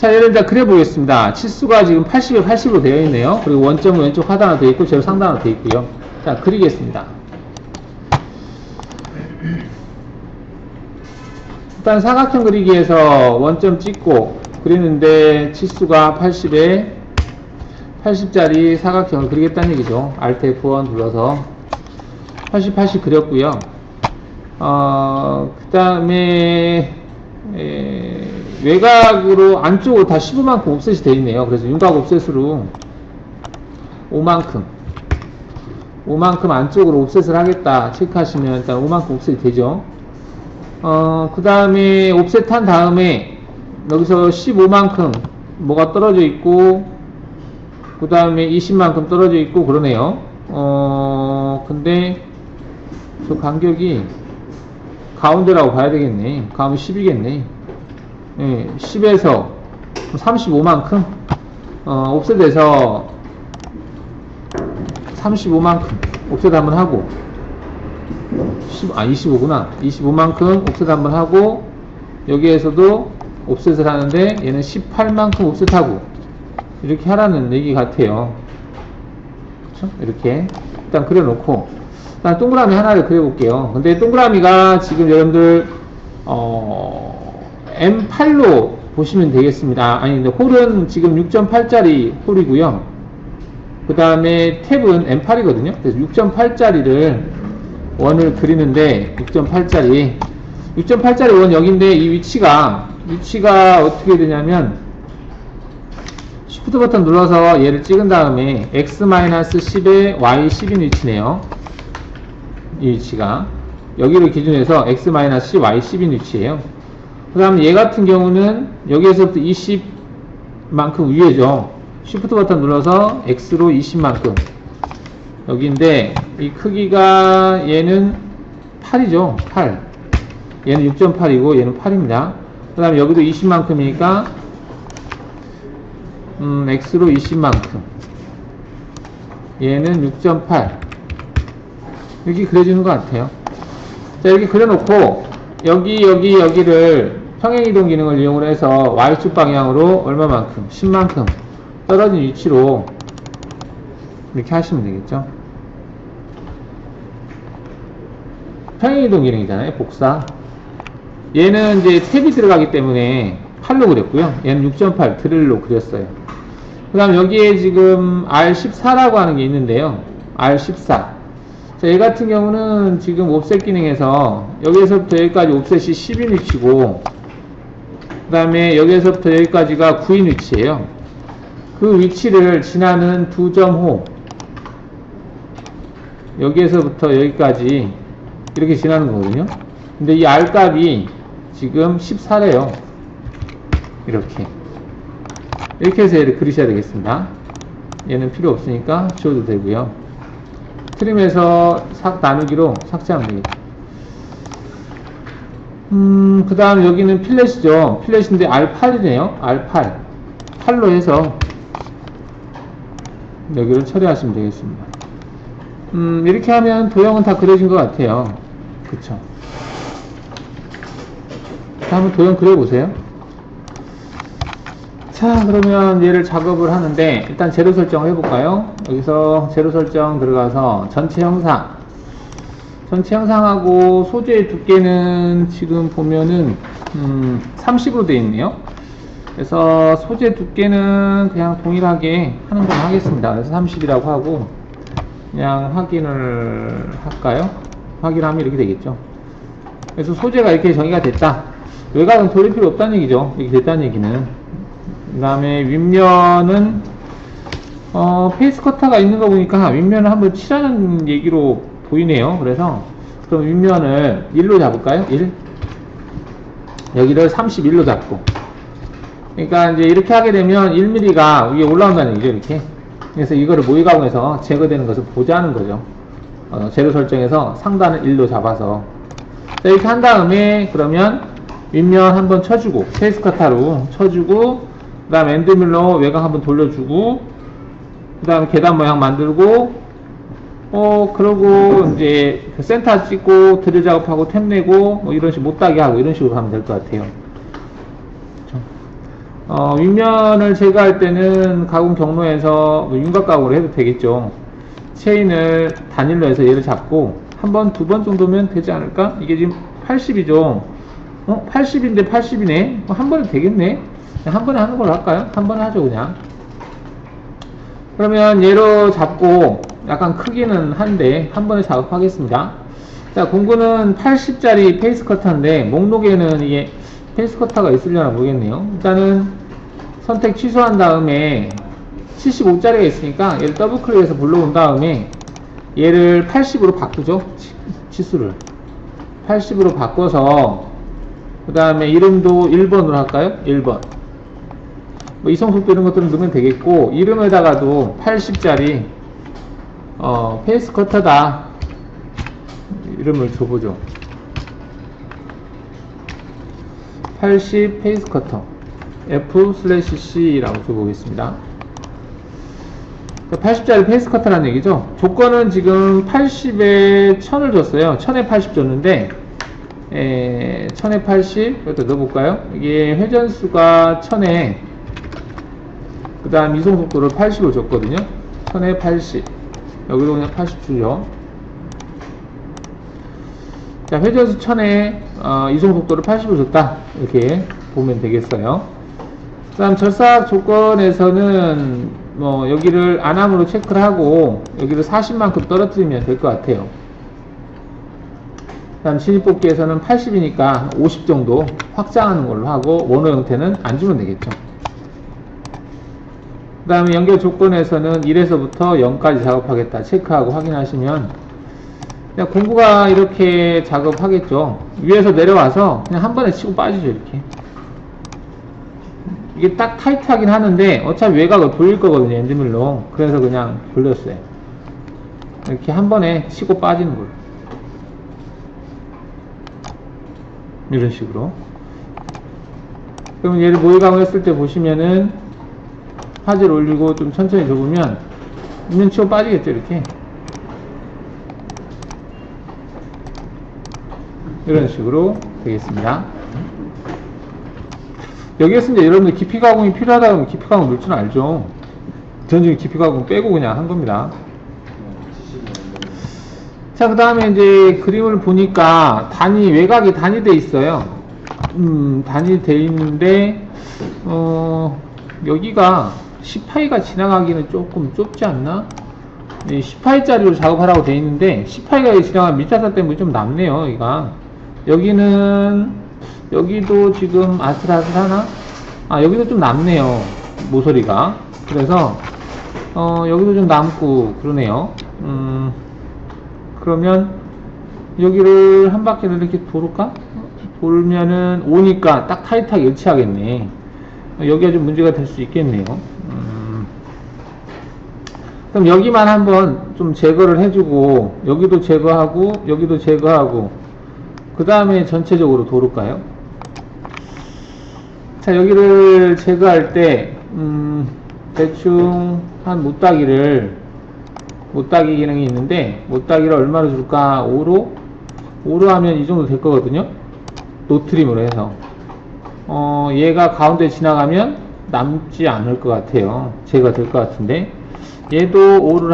자, 예를 들어 그려보겠습니다. 치수가 지금 80에 80으로 되어 있네요. 그리고 원점은 왼쪽 하단으로 되어 있고, 제로 상단으로 되어 있고요. 자, 그리겠습니다. 일단 사각형 그리기에서 원점 찍고 그리는데 치수가 80에 80짜리 사각형을 그리겠다는 얘기죠. Alt F1 눌러서 80, 80 그렸고요. 그 다음에 외곽으로 안쪽으로 다 15만큼 옵셋이 되어 있네요. 그래서 윤곽 옵셋으로 5만큼 안쪽으로 옵셋을 하겠다 체크하시면 일단 5만큼 옵셋이 되죠. 그 다음에 옵셋 한 다음에 여기서 15만큼 뭐가 떨어져 있고, 그 다음에 20만큼 떨어져 있고 그러네요. 근데 저 간격이 가운데라고 봐야 되겠네. 가운데 10이겠네. 예, 10에서 35만큼 옵셋에서 35만큼 옵셋 한번 하고 25구나. 25만큼 옵셋 한번 하고, 여기에서도 옵셋을 하는데 얘는 18만큼 옵셋하고 이렇게 하라는 얘기 같아요. 그쵸? 이렇게 일단 그려놓고 일단 동그라미 하나를 그려볼게요. 근데 동그라미가 지금 여러분들 M8로 보시면 되겠습니다. 아니 근데 홀은 지금 6.8짜리 홀이고요. 그 다음에 탭은 M8이거든요. 그래서 6.8짜리를 원을 그리는데 6.8짜리 원 여기인데 이 위치가 어떻게 되냐면 Shift 버튼 눌러서 얘를 찍은 다음에 X-10에 Y10인 위치네요. 이 위치가 여기를 기준해서 X-10, Y10인 위치예요. 그 다음 얘 같은 경우는 여기에서부터 20만큼 위에죠. Shift 버튼 눌러서 X로 20만큼 여기인데 이 크기가 얘는 8이죠. 8. 얘는 6.8이고 얘는 8입니다. 그 다음에 여기도 20만큼이니까 X로 20만큼 얘는 6.8 이렇게 그려주는 것 같아요. 자, 이렇게 그려놓고 여기를 평행이동 기능을 이용을 해서 Y축 방향으로 얼마만큼 10만큼 떨어진 위치로 이렇게 하시면 되겠죠. 평행이동 기능이잖아요. 복사. 얘는 이제 탭이 들어가기 때문에 8로 그렸고요. 얘는 6.8 드릴로 그렸어요. 그 다음 여기에 지금 R14라고 하는 게 있는데요. R14. 자, 얘 같은 경우는 지금 옵셋 기능에서 여기에서부터 여기까지 옵셋이 10인 위치고, 그 다음에 여기에서부터 여기까지가 9인 위치예요. 그 위치를 지나는 2.5 여기에서부터 여기까지 이렇게 지나는 거거든요. 근데 이 R 값이 지금 14래요. 이렇게 해서 얘를 그리셔야 되겠습니다. 얘는 필요 없으니까 지워도 되고요. 트림에서 나누기로 삭제하면 되겠죠. 그 다음 여기는 필렛이죠. 필렛인데 R8이네요. R8 8로 해서 여기를 처리하시면 되겠습니다. 이렇게 하면 도형은 다 그려진 것 같아요. 그쵸? 자, 한번 도형 그려보세요. 자, 그러면 얘를 작업을 하는데 일단 재료 설정을 해볼까요? 여기서 재료 설정 들어가서 전체 형상하고 소재의 두께는 지금 보면은 30으로 되어 있네요. 그래서 소재 두께는 그냥 동일하게 하는 걸로 하겠습니다. 그래서 30이라고 하고 그냥 확인을 할까요? 확인하면 이렇게 되겠죠. 그래서 소재가 이렇게 정의가 됐다. 외곽은 돌릴 필요 없다는 얘기죠. 이렇게 됐다는 얘기는. 그 다음에 윗면은 페이스 커터가 있는 거 보니까 윗면을 한번 칠하는 얘기로 보이네요. 그래서 그럼 윗면을 1로 잡을까요? 1. 여기를 31로 잡고, 그러니까 이제 이렇게 하게 되면 1mm가 위에 올라온다는 얘기죠. 이렇게. 그래서 이거를 모의가공해서 제거되는 것을 보자는 거죠. 재료 설정에서 상단을 1로 잡아서. 자, 이렇게 한 다음에 그러면 윗면 한번 쳐주고, 페이스 커터로 쳐주고, 그 다음 엔드밀러 외곽 한번 돌려주고, 그 다음 계단 모양 만들고, 그러고 이제 그 센터 찍고 드릴 작업하고 탭 내고 뭐 이런 식으로 못하게 하고 이런 식으로 하면 될 것 같아요. 윗면을 제거할 때는 가공 경로에서 윤곽 가공을 해도 되겠죠. 체인을 단일로 해서 얘를 잡고 한 번, 두 번 정도면 되지 않을까? 이게 지금 80이죠. 80인데 80이네? 한 번에 되겠네? 한 번에 하는 걸로 할까요? 한 번에 하죠, 그냥. 그러면 얘로 잡고 약간 크기는 한데 한 번에 작업하겠습니다. 자, 공구는 80짜리 페이스 커터인데 목록에는 이게 페이스 커터가 있으려나 모르겠네요. 일단은 선택 취소한 다음에 75짜리가 있으니까 얘를 더블 클릭해서 불러온 다음에 얘를 80으로 바꾸죠. 치수를 80으로 바꿔서 그 다음에 이름도 1번으로 할까요? 1번. 뭐 이성속도 이런 것들은 넣으면 되겠고, 이름에다가도 80짜리 페이스 커터다 이름을 줘보죠. 80 페이스 커터 F/C라고 줘보겠습니다. 80짜리 페이스 커터라는 얘기죠. 조건은 지금 80에 1000을 줬어요. 1000에 80 줬는데 1000에 80 이것도 넣어볼까요? 이게 회전수가 1000에 그 다음 이송속도를 80으로 줬거든요. 1000에 80 여기도 그냥 80 주죠. 자, 회전수 1000에 이송속도를 80으로 줬다 이렇게 보면 되겠어요. 그 다음 절삭 조건에서는 뭐 여기를 안함으로 체크를 하고 여기를 40만큼 떨어뜨리면 될 것 같아요. 그 다음 진입뽑기에서는 80이니까 50 정도 확장하는 걸로 하고 원호 형태는 안 주면 되겠죠. 그 다음에 연결 조건에서는 1에서부터 0까지 작업하겠다 체크하고 확인하시면 그냥 공구가 이렇게 작업하겠죠. 위에서 내려와서 그냥 한 번에 치고 빠지죠. 이렇게 이게 딱 타이트하긴 하는데 어차피 외곽을 돌릴 거거든요. 엔드밀로. 그래서 그냥 돌렸어요. 이렇게 한 번에 치고 빠지는 걸로 이런 식으로. 그러면 얘를 모의감을 했을 때 보시면은 화질 올리고 좀 천천히 접으면 면 치고 빠지겠죠. 이렇게 이런 식으로 되겠습니다. 여기에서 이제 여러분들 깊이 가공이 필요하다 그러면 깊이 가공 넣을 줄 알죠. 전 지금 깊이 가공 빼고 그냥 한 겁니다. 자, 그 다음에 이제 그림을 보니까 외곽이 단위돼 있어요. 단위돼 있는데, 여기가 10파이가 지나가기는 조금 좁지 않나? 10파이짜리로 작업하라고 돼 있는데, 10파이가 지나가면 밀착사 때문에 좀 남네요, 여기가. 여기도 지금 아슬아슬하나? 여기도 좀 남네요, 모서리가. 그래서, 여기도 좀 남고, 그러네요. 그러면, 여기를 한 바퀴를 이렇게 돌을까? 돌면은, 오니까 딱 타이트하게 일치하겠네. 여기가 좀 문제가 될 수 있겠네요. 그럼 여기만 한번 좀 제거를 해주고, 여기도 제거하고, 여기도 제거하고, 그 다음에 전체적으로 도를까요? 자, 여기를 제거할 때, 대충 한 못따기 기능이 있는데, 못따기를 얼마로 줄까? 5로 하면 이 정도 될 거거든요? 노트림으로 해서. 얘가 가운데 지나가면 남지 않을 것 같아요. 제거가 될 것 같은데, 얘도 5를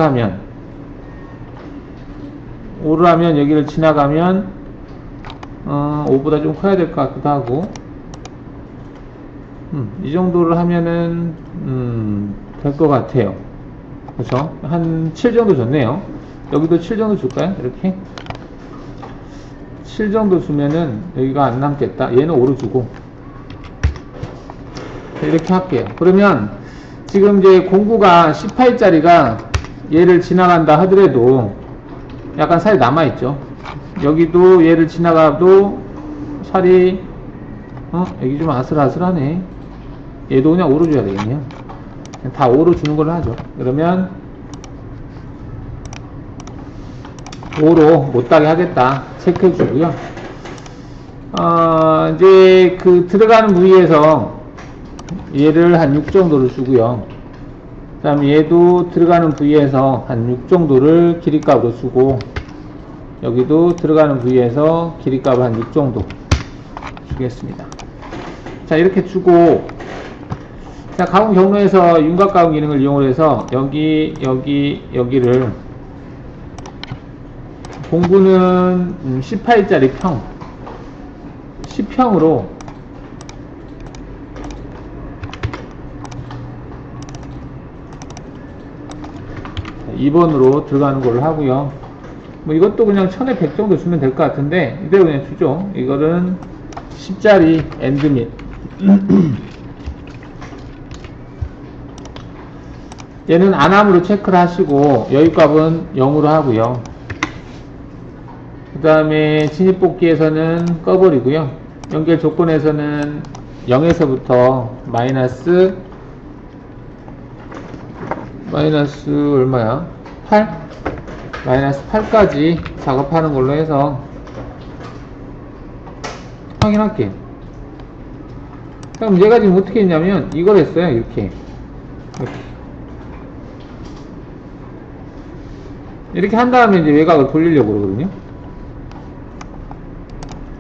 하면 여기를 지나가면 5보다 좀 커야 될 것 같기도 하고, 이 정도를 하면은 될 것 같아요. 그래서 한 7 정도 줬네요. 여기도 7 정도 줄까요? 이렇게 7 정도 주면은 여기가 안 남겠다. 얘는 5로 주고 이렇게 할게요. 그러면 지금 이제 공구가 18짜리가 얘를 지나간다 하더라도 약간 살이 남아있죠. 여기도 얘를 지나가도 살이 여기 좀 아슬아슬하네. 얘도 그냥 5로 줘야 되겠네요. 그냥 다 5로 주는 걸로 하죠. 그러면 5로 못따게 하겠다 체크해 주고요. 이제 그 들어가는 부위에서 얘를 한 6 정도를 주고요. 그 다음에 얘도 들어가는 부위에서 한 6 정도를 길이값으로 주고, 여기도 들어가는 부위에서 길이값을 한 6 정도 주겠습니다. 자, 이렇게 주고 자, 가공 경로에서 윤곽 가공 기능을 이용해서 여기를 공구는 18짜리 평 10평으로 (2번으로) 들어가는 걸로 하고요. 뭐 이것도 그냥 1000에 100 정도 주면 될 것 같은데 이대로 그냥 주죠. 이거는 10짜리 엔드밋 얘는 안함으로 체크를 하시고 여유값은 0으로 하고요. 그 다음에 진입복귀에서는 꺼버리고요. 연결 조건에서는 0에서부터 마이너스 얼마야? 8? 마이너스 8까지 작업하는 걸로 해서 확인할게요. 그럼 얘가 지금 어떻게 했냐면 이걸 했어요. 이렇게 한 다음에 이제 외곽을 돌리려고 그러거든요.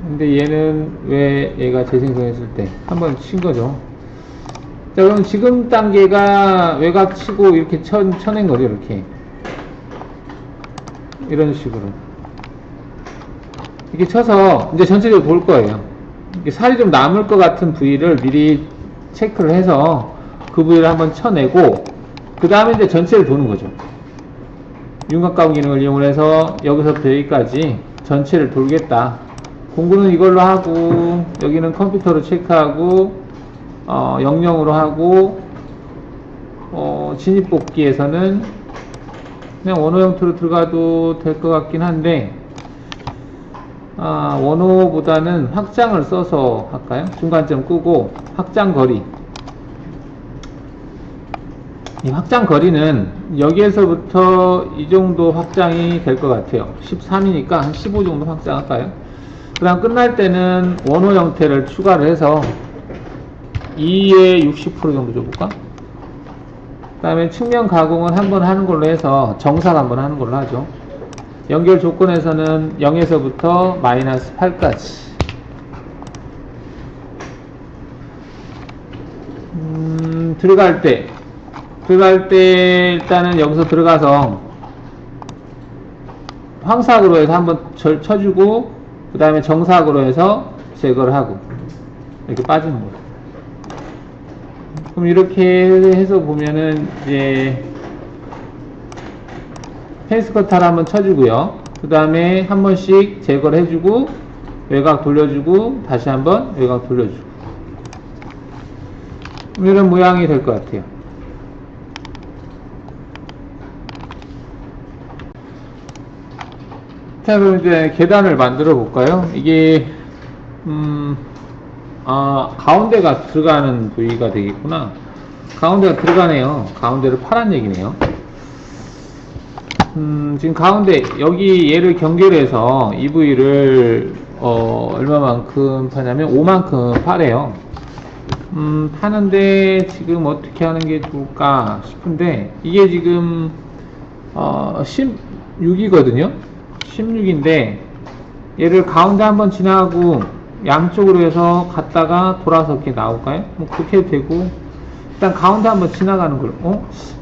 근데 얘는 왜 얘가 재생성했을 때 한번 친 거죠. 자, 그럼 지금 단계가 외곽 치고 이렇게 쳐낸 거죠. 이런 식으로 이렇게 쳐서 이제 전체적으로 볼 거예요. 살이 좀 남을 것 같은 부위를 미리 체크를 해서 그 부위를 한번 쳐내고 그 다음에 이제 전체를 도는 거죠. 윤곽 가공 기능을 이용해서 여기서부터 여기까지 전체를 돌겠다. 공구는 이걸로 하고 여기는 컴퓨터로 체크하고 00으로 하고 진입복귀에서는 그냥 원호 형태로 들어가도 될 것 같긴 한데 원호보다는 확장을 써서 할까요? 중간점 끄고 확장 거리, 이 확장 거리는 여기에서부터 이 정도 확장이 될 것 같아요. 13이니까 한 15 정도 확장할까요? 그 다음 끝날 때는 원호 형태를 추가를 해서 2에 60% 정도 줘볼까? 그 다음에 측면 가공은 한번 하는 걸로 해서 정삭 한번 하는 걸로 하죠. 연결 조건에서는 0에서부터 마이너스 8까지 들어갈 때 일단은 여기서 들어가서 황삭으로 해서 한번 쳐주고 그 다음에 정삭으로 해서 제거를 하고 이렇게 빠지는 거예요. 그럼 이렇게 해서 보면은 이제 페이스 커터를 한번 쳐주고요. 그 다음에 한 번씩 제거를 해주고 외곽 돌려주고 다시 한번 외곽 돌려주고 이런 모양이 될 것 같아요. 자, 그럼 이제 계단을 만들어 볼까요? 이게 가운데가 들어가는 부위가 되겠구나. 가운데가 들어가네요. 가운데를 파란 얘기네요. 지금 가운데 여기 얘를 경계해서 이 부위를 얼마만큼 파냐면 5만큼 파래요. 파는데 지금 어떻게 하는 게 좋을까 싶은데 이게 지금 16이거든요 16인데 얘를 가운데 한번 지나가고 양쪽으로 해서 갔다가 돌아서 이렇게 나올까요? 뭐 그렇게 해도 되고 일단 가운데 한번 지나가는 걸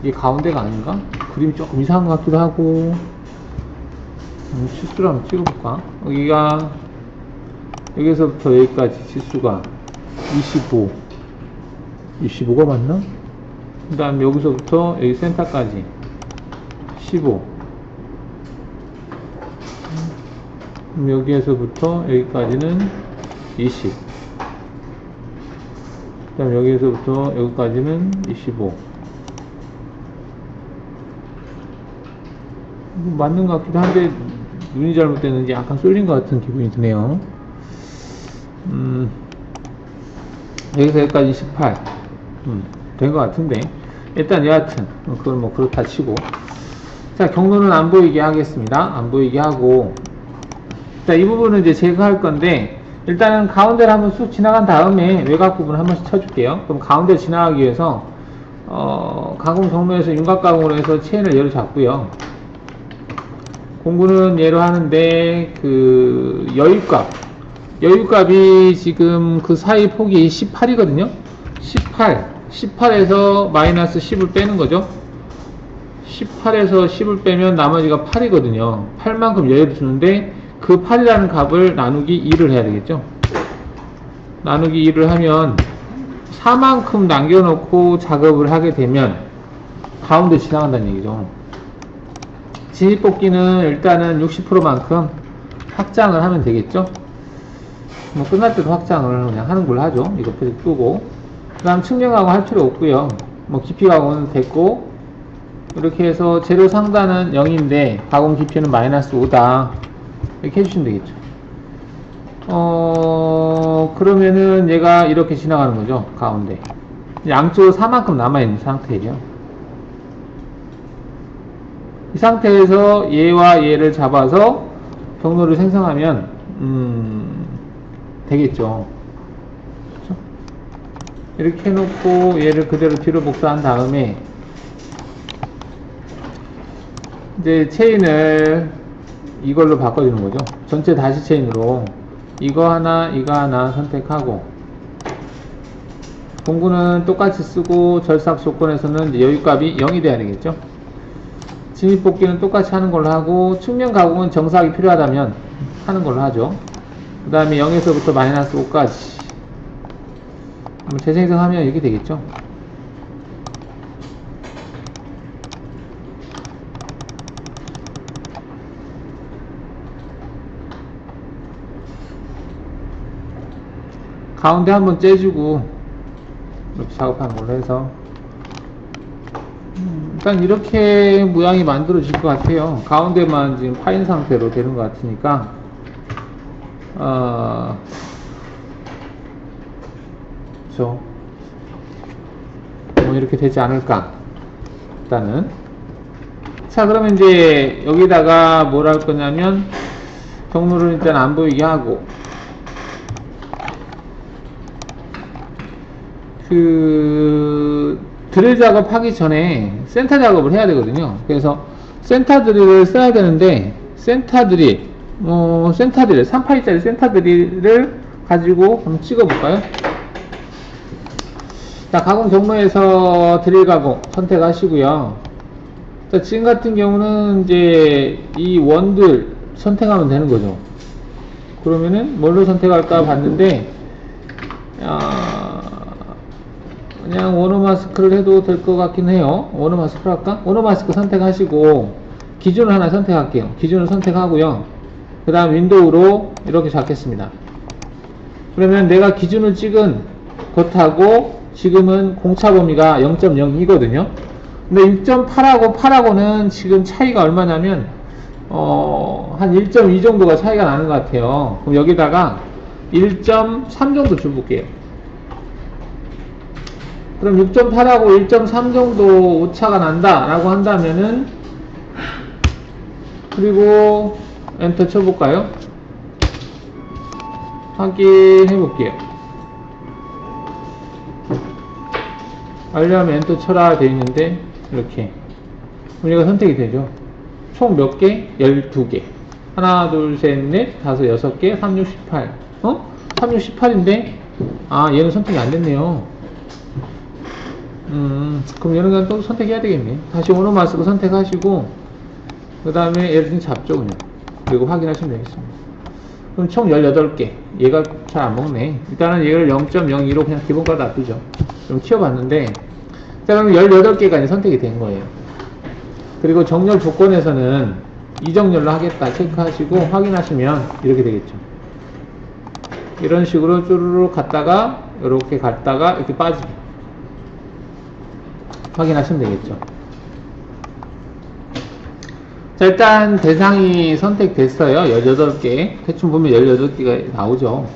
이게 가운데가 아닌가? 그림이 조금 이상한 것 같기도 하고 치수를 한번 찍어볼까? 여기가 여기서부터 여기까지 치수가 25가 맞나? 그 다음 여기서부터 여기 센터까지 15. 그럼 여기에서부터 여기까지는 20. 그 다음 여기에서부터 여기까지는 25. 맞는 것 같기도 한데 눈이 잘못됐는지 약간 쏠린 것 같은 기분이 드네요. 여기서 여기까지 18. 된 것 같은데 일단 여하튼 그건 뭐 그렇다 치고 자 경로는 안 보이게 하겠습니다. 안 보이게 하고 자 이 부분은 이제 제거할 건데 일단은 가운데를 한번 쑥 지나간 다음에 외곽 부분을 한 번씩 쳐줄게요. 그럼 가운데 지나가기 위해서 가공 경로에서 윤곽 가공으로 해서 체인을 얘로 잡고요. 공구는 얘로 하는데 그 여유값이 지금 그 사이 폭이 18이거든요 18 18에서 마이너스 10을 빼는 거죠. 18에서 10을 빼면 나머지가 8이거든요. 8만큼 여유를 주는데 그 8이라는 값을 나누기 2를 해야 되겠죠. 나누기 2를 하면 4만큼 남겨놓고 작업을 하게 되면 가운데 지나간다는 얘기죠. 진입뽑기는 일단은 60%만큼 확장을 하면 되겠죠. 뭐 끝날 때도 확장을 그냥 하는 걸로 하죠. 이거 표시 끄고. 그 다음 측면하고 할 필요 없고요. 뭐 깊이하고는 됐고, 이렇게 해서 재료 상단은 0인데 가공 깊이는 마이너스 5다. 이렇게 해주시면 되겠죠. 그러면은 얘가 이렇게 지나가는 거죠. 가운데. 양쪽으로 4만큼 남아있는 상태예요. 이 상태에서 얘와 얘를 잡아서 경로를 생성하면 되겠죠. 그렇죠? 이렇게 해놓고 얘를 그대로 뒤로 복사한 다음에 이제 체인을 이걸로 바꿔주는 거죠. 전체 다시 체인으로 이거 하나 이거 하나 선택하고, 공구는 똑같이 쓰고 절삭 조건에서는 이제 여유값이 0이 돼야 되겠죠. 진입뽑기는 똑같이 하는 걸로 하고, 측면 가공은 정삭이 필요하다면 하는 걸로 하죠. 그 다음에 0에서부터 마이너스 5까지 재생성하면 이렇게 되겠죠. 가운데 한번 째주고 이렇게 작업하는 걸로 해서 일단 이렇게 모양이 만들어질 것 같아요. 가운데만 지금 파인 상태로 되는 것 같으니까 그렇죠. 뭐 이렇게 되지 않을까. 일단은 자, 그러면 이제 여기다가 뭘 할 거냐면 경로를 일단 안 보이게 하고, 드릴 작업하기 전에 센터 작업을 해야 되거든요. 그래서 센터 드릴을 써야 되는데, 센터 드릴 3파이짜리 센터 드릴을 가지고 한번 찍어 볼까요? 자, 가공 경로에서 드릴 가공 선택하시고요. 자, 지금 같은 경우는 이제 이 원들 선택하면 되는 거죠. 그러면은 뭘로 선택할까 봤는데, 그냥 워너마스크를 해도 될 것 같긴 해요. 워너마스크 할까? 워너마스크 선택하시고 기준을 하나 선택할게요. 기준을 선택하고요. 그 다음 윈도우로 이렇게 잡겠습니다. 그러면 내가 기준을 찍은 것하고 지금은 공차 범위가 0.02거든요. 근데 1.8하고 8하고는 지금 차이가 얼마냐면 한 1.2 정도가 차이가 나는 것 같아요. 그럼 여기다가 1.3 정도 줘볼게요. 그럼 6.8하고 1.3 정도 오차가 난다 라고 한다면은, 그리고 엔터 쳐볼까요? 확인해 볼게요. 알려면 엔터 쳐라 되어 있는데 이렇게 우리가 선택이 되죠. 총 몇 개? 12개. 하나 둘셋넷 다섯 6개 3, 6, 18. 3, 6, 18인데 얘는 선택이 안 됐네요. 그럼 얘는 그냥 또 선택해야 되겠네. 다시 오너마스크 선택하시고 그 다음에 얘를 좀 잡죠 그냥. 그리고 확인하시면 되겠습니다. 그럼 총 18개. 얘가 잘 안 먹네. 일단은 얘를 0.02로 그냥 기본값 놔두죠. 좀 키워봤는데, 자, 그럼 18개가 이제 선택이 된 거예요. 그리고 정렬 조건에서는 이정렬로 하겠다 체크하시고 확인하시면 이렇게 되겠죠. 이런 식으로 쭈루룩 갔다가 이렇게 갔다가 이렇게 빠지죠. 확인하시면 되겠죠. 자, 일단 대상이 선택됐어요. 18개. 대충 보면 18개가 나오죠.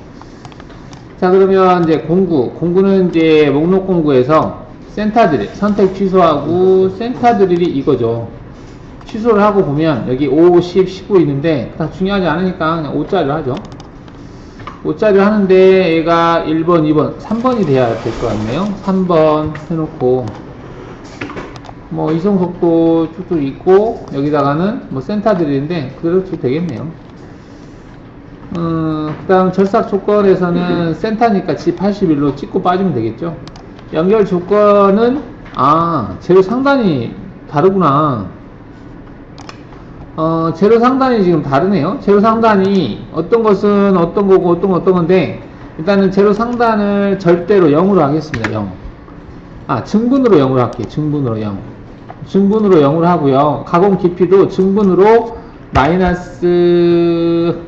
자, 그러면 이제 공구는 이제 목록 공구에서 센터 드릴 선택 취소하고, 센터 드릴이 이거죠. 취소를 하고 보면 여기 5, 10, 19 있는데 다 중요하지 않으니까 그냥 5짜리를 하죠. 5짜리를 하는데 얘가 1번, 2번, 3번이 돼야 될 것 같네요. 3번 해놓고 뭐 이송속도 쭉쭉 있고, 여기다가는 뭐 센터 드릴인데 그대로 줘도 되겠네요. 그 다음 절삭 조건에서는 센터니까 G81로 찍고 빠지면 되겠죠. 연결 조건은 재료 상단이 다르구나. 재료 상단이 지금 다르네요. 재료 상단이 어떤 것은 어떤 거고 어떤 건 어떤 건데, 일단은 재료 상단을 절대로 0으로 하겠습니다. 0. 증분으로 0으로 할게요. 증분으로 0. 증분으로 0으로 하고요. 가공 깊이도 증분으로 마이너스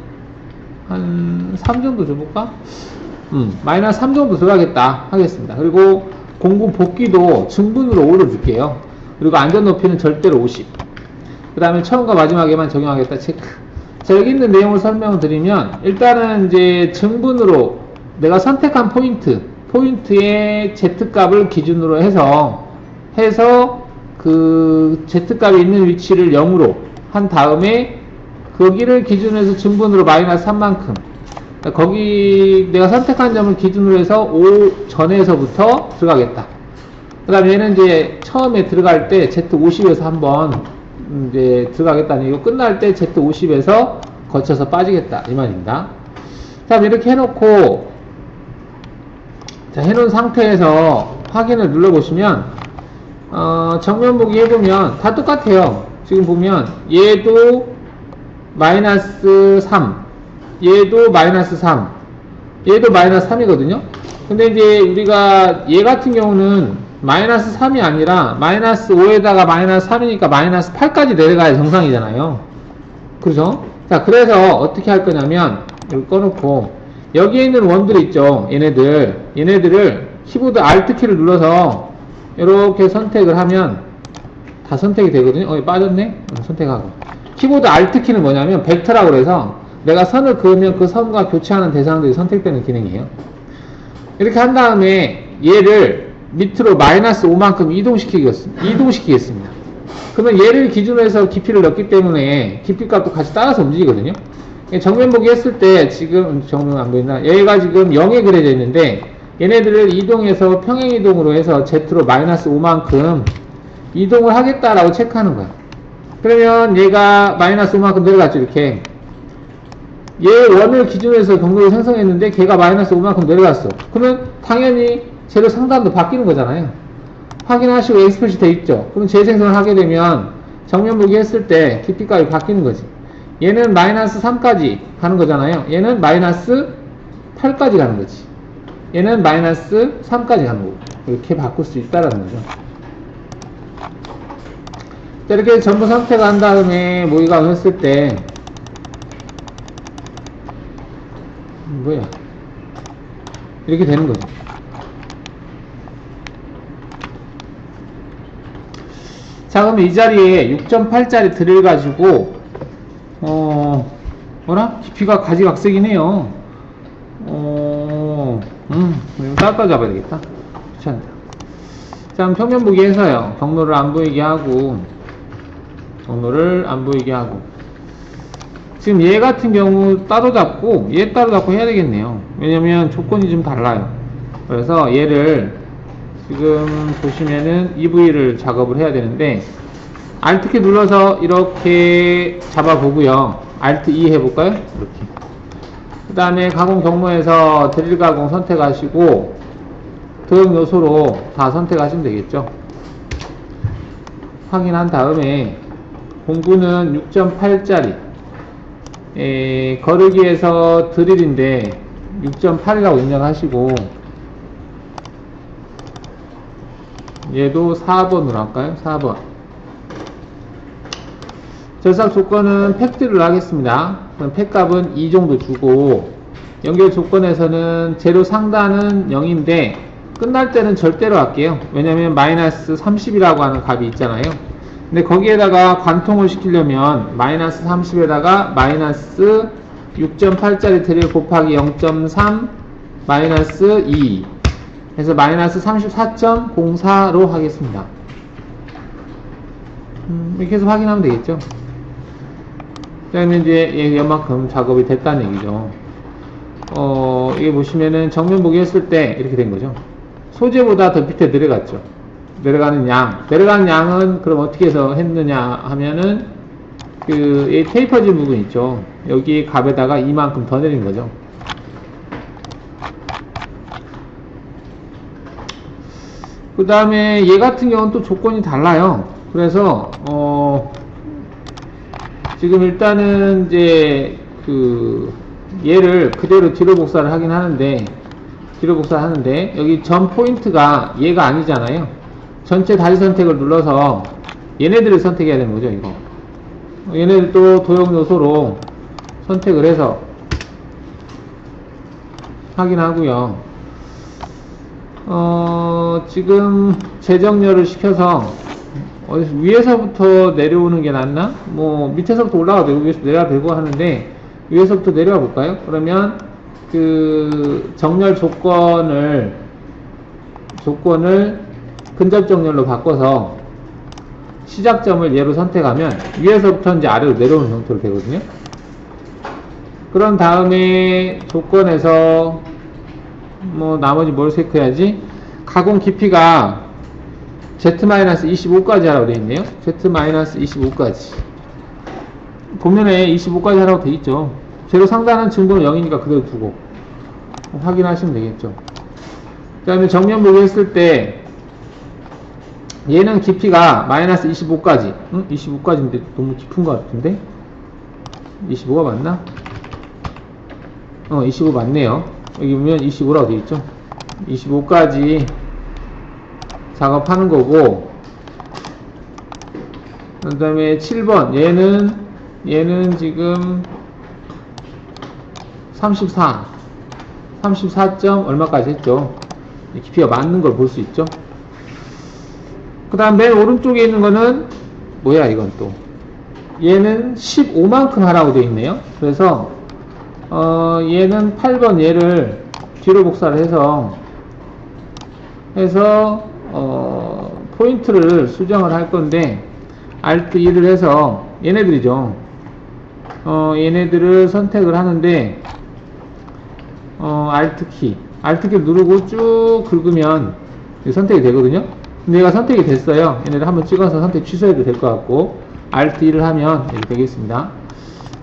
한 3 정도 줘볼까? 마이너스 3 정도 들어가겠다 하겠습니다. 그리고 공분 복귀도 증분으로 5로 줄게요. 그리고 안전 높이는 절대로 50. 그 다음에 처음과 마지막에만 적용하겠다 체크. 자, 여기 있는 내용을 설명을 드리면, 일단은 이제 증분으로 내가 선택한 포인트의 Z값을 기준으로 해서 그 Z값이 있는 위치를 0으로 한 다음에 거기를 기준으로 해서 증분으로 마이너스 3만큼, 거기 내가 선택한 점을 기준으로 해서 5 전에서부터 들어가겠다. 그 다음에 얘는 이제 처음에 들어갈 때 Z50에서 한번 이제 들어가겠다는 얘기고, 끝날 때 Z50에서 거쳐서 빠지겠다 이 말입니다. 자, 이렇게 해놓고, 자, 해놓은 상태에서 확인을 눌러보시면, 정면 보기 해보면 다 똑같아요. 지금 보면 얘도 마이너스 3, 얘도 마이너스 3, 얘도 마이너스 3이거든요. 근데 이제 우리가 얘 같은 경우는 마이너스 3이 아니라 마이너스 5에다가 마이너스 3이니까 마이너스 8까지 내려가야 정상이잖아요. 그렇죠? 자, 그래서 어떻게 할 거냐면, 여기 꺼놓고 여기에 있는 원들 있죠. 얘네들을 키보드 Alt키를 눌러서 이렇게 선택을 하면 다 선택이 되거든요. 빠졌네? 선택하고. 키보드 Alt키는 뭐냐면 벡터라고 그래서 내가 선을 그으면 그 선과 교차하는 대상들이 선택되는 기능이에요. 이렇게 한 다음에 얘를 밑으로 마이너스 5만큼 이동시키겠습니다. 그러면 얘를 기준으로 해서 깊이를 넣기 때문에 깊이값도 같이 따라서 움직이거든요. 정면 보기 했을 때 지금 정면 안 보인다. 얘가 지금 0에 그려져 있는데 얘네들을 이동해서 평행이동으로 해서 Z로 마이너스 5만큼 이동을 하겠다라고 체크하는 거야. 그러면 얘가 마이너스 5만큼 내려갔죠. 이렇게 얘 원을 기준으로 해서 경로를 생성했는데 걔가 마이너스 5만큼 내려갔어. 그러면 당연히 재료 상단도 바뀌는 거잖아요. 확인하시고 엑스프레시 돼 있죠. 그럼 재생성을 하게 되면 정면 보기 했을 때 깊이값이 바뀌는 거지. 얘는 마이너스 3까지 가는 거잖아요. 얘는 마이너스 8까지 가는 거지. 얘는 마이너스 3까지 가는 거고. 이렇게 바꿀 수 있다라는 거죠. 자, 이렇게 전부 선택한 다음에 모의감을 했을 때 뭐야? 이렇게 되는 거죠. 자, 그러면 이 자리에 6.8짜리 드릴 가지고 뭐라? 깊이가 가지각색이네요. 이거 따로 잡아야 되겠다. 귀찮다. 자, 그럼 평면 보기 해서요. 경로를 안 보이게 하고, 지금 얘 같은 경우 따로 잡고, 얘 따로 잡고 해야 되겠네요. 왜냐면 조건이 좀 달라요. 그래서 얘를 지금 보시면은 EV를 작업을 해야 되는데, Alt키 눌러서 이렇게 잡아보고요. Alt E 해볼까요? 이렇게. 그 다음에 가공 경로에서 드릴 가공 선택하시고, 도형 요소로 다 선택하시면 되겠죠. 확인한 다음에, 공구는 6.8짜리, 거르기에서 드릴인데, 6.8이라고 입력하시고, 얘도 4번으로 할까요? 4번. 절삭 조건은 팩트를 하겠습니다. 그럼 팩값은 2 정도 주고, 연결 조건에서는 재료 상단은 0인데, 끝날 때는 절대로 할게요. 왜냐면 마이너스 30이라고 하는 값이 있잖아요. 근데 거기에다가 관통을 시키려면, 마이너스 30에다가 마이너스 6.8짜리 드릴 곱하기 0.3 마이너스 2 해서 마이너스 34.04로 하겠습니다. 이렇게 해서 확인하면 되겠죠. 그러면 이제 얘 이만큼 작업이 됐다는 얘기죠. 이게 보시면은 정면 보기 했을 때 이렇게 된 거죠. 소재보다 더 밑에 내려갔죠. 내려가는 양은 그럼 어떻게 해서 했느냐 하면은 이 테이퍼진 부분 있죠. 여기 값에다가 이만큼 더 내린 거죠. 그 다음에 얘 같은 경우는 또 조건이 달라요. 그래서 지금 일단은 이제 얘를 그대로 뒤로 복사를 하긴 하는데, 여기 전 포인트가 얘가 아니잖아요. 전체 다시 선택을 눌러서 얘네들을 선택해야 되는 거죠, 이거. 얘네들도 도형 요소로 선택을 해서 확인하고요. 지금 재정렬을 시켜서 어디서 위에서부터 내려오는 게 낫나? 뭐 밑에서부터 올라가도 되고 위에서 내려야 되고 하는데, 위에서부터 내려와 볼까요? 그러면 그 정렬 조건을 근접 정렬로 바꿔서 시작점을 얘로 선택하면 위에서부터 이제 아래로 내려오는 형태로 되거든요. 그런 다음에 조건에서 뭐 나머지 뭘 체크해야지? 가공 깊이가 Z-25까지 하라고 되어 있네요. Z-25까지. 도면에 25까지 하라고 되어 있죠. 재료 상단은 증거는 0이니까 그대로 두고 확인하시면 되겠죠. 그 다음에 정면 보기 했을 때 얘는 깊이가 마이너스 25까지. 25까지인데 너무 깊은 것 같은데? 25가 맞나? 25 맞네요. 여기 보면 25라고 되어 있죠. 25까지 작업하는 거고, 그 다음에 7번 얘는 지금 34점 얼마까지 했죠. 깊이가 맞는 걸 볼 수 있죠. 그 다음 맨 오른쪽에 있는 거는 뭐야, 이건 또 얘는 15만큼 하라고 되어 있네요. 그래서 얘는 8번 얘를 뒤로 복사를 해서 포인트를 수정을 할 건데, Alt 2를 해서 얘네들이죠. 얘네들을 선택을 하는데, Alt 키를 누르고 쭉 긁으면 선택이 되거든요. 근데 얘가 선택이 됐어요. 얘네들 한번 찍어서 선택 취소해도 될 것 같고, Alt 2를 하면 이렇게 되겠습니다.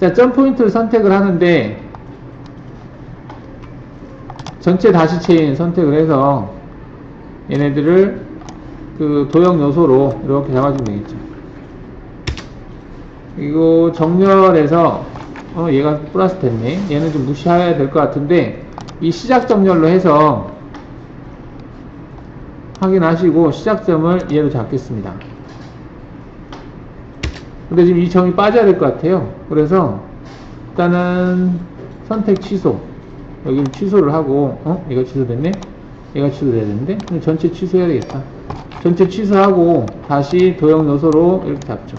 자, 점 포인트를 선택을 하는데, 전체 다시 체인 선택을 해서 얘네들을 그 도형 요소로 이렇게 잡아주면 되겠죠. 이거 정렬해서 얘가 플러스 됐네. 얘는 좀 무시해야 될 것 같은데, 이 시작 정렬로 해서 확인하시고 시작점을 얘로 잡겠습니다. 근데 지금 이 점이 빠져야 될 것 같아요. 그래서 일단은 선택 취소, 여기는 취소를 하고, 얘가 취소됐네? 얘가 취소돼야 되는데, 전체 취소해야 되겠다. 전체 취소하고 다시 도형 요소로 이렇게 잡죠.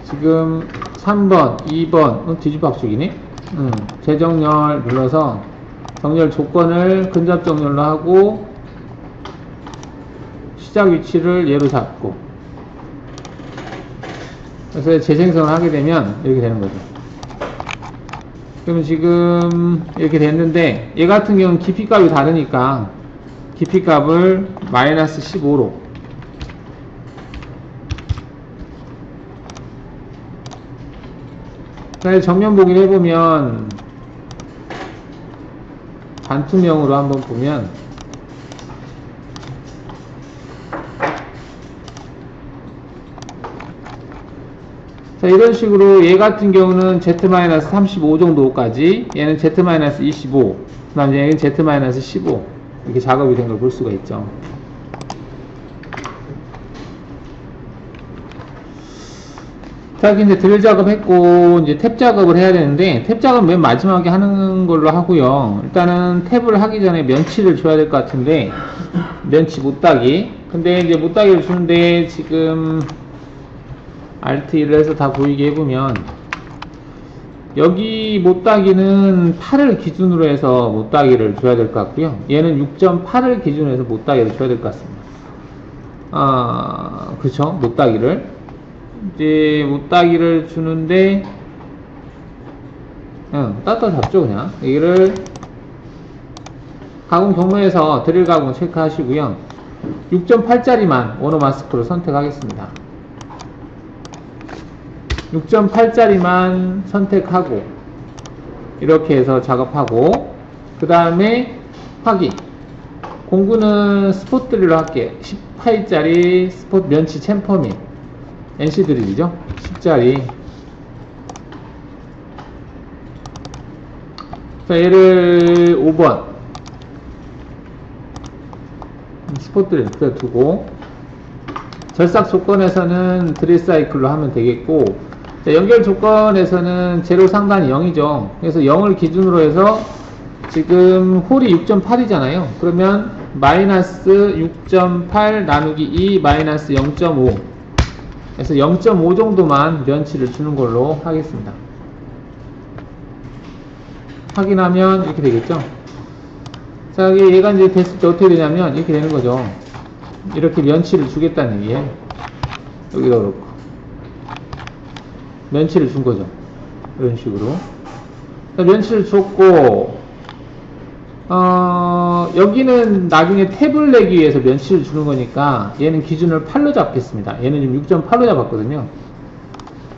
지금 3번, 2번, 뒤집박죽이네? 재정렬 눌러서 정렬 조건을 근접 정렬로 하고 시작 위치를 얘로 잡고, 그래서 재생성을 하게 되면 이렇게 되는 거죠. 그러면 지금 이렇게 됐는데, 얘 같은 경우는 깊이값이 다르니까 깊이값을 마이너스 15로, 정면 보기를 해보면 반투명으로 한번 보면 자, 이런 식으로 얘 같은 경우는 Z-35 정도까지, 얘는 Z-25, 그 다음에 얘는 Z-15 이렇게 작업이 된 걸 볼 수가 있죠. 자, 이제 드릴 작업했고 이제 탭 작업을 해야 되는데, 탭 작업 맨 마지막에 하는 걸로 하고요. 일단은 탭을 하기 전에 면치를 줘야 될 것 같은데, 면치 못따기. 근데 이제 못따기를 주는데 지금 Alt 1을 해서 다 보이게 해보면, 여기 못따기는 8을 기준으로 해서 못따기를 줘야 될 것 같고요. 얘는 6.8을 기준으로 해서 못따기를 줘야 될 것 같습니다. 그쵸, 못따기를 이제 못따기를 주는데, 따따 잡죠. 그냥 여기를 가공 경로에서 드릴 가공 체크하시고요. 6.8짜리만 원어 마스크로 선택하겠습니다. 6.8짜리만 선택하고 이렇게 해서 작업하고, 그 다음에 확인. 공구는 스포 드릴로 할게요. 18짜리 스포 면치 챔퍼민 NC 드릴이죠. 10짜리. 자, 얘를 5번 스포 드릴 그래 두고, 절삭 조건에서는 드릴 사이클로 하면 되겠고, 자, 연결 조건에서는 제로 상단이 0이죠. 그래서 0을 기준으로 해서 지금 홀이 6.8이잖아요. 그러면 마이너스 6.8 나누기 2 마이너스 0.5 그래서 0.5 정도만 면치를 주는 걸로 하겠습니다. 확인하면 이렇게 되겠죠. 자, 얘가 이제 됐을 때 어떻게 되냐면 이렇게 되는 거죠. 이렇게 면치를 주겠다는 얘기예요. 여기다 그렇고 면치를 준 거죠. 이런 식으로. 자, 면치를 줬고, 여기는 나중에 탭을 내기 위해서 면치를 주는 거니까 얘는 기준을 8로 잡겠습니다. 얘는 지금 6.8로 잡았거든요.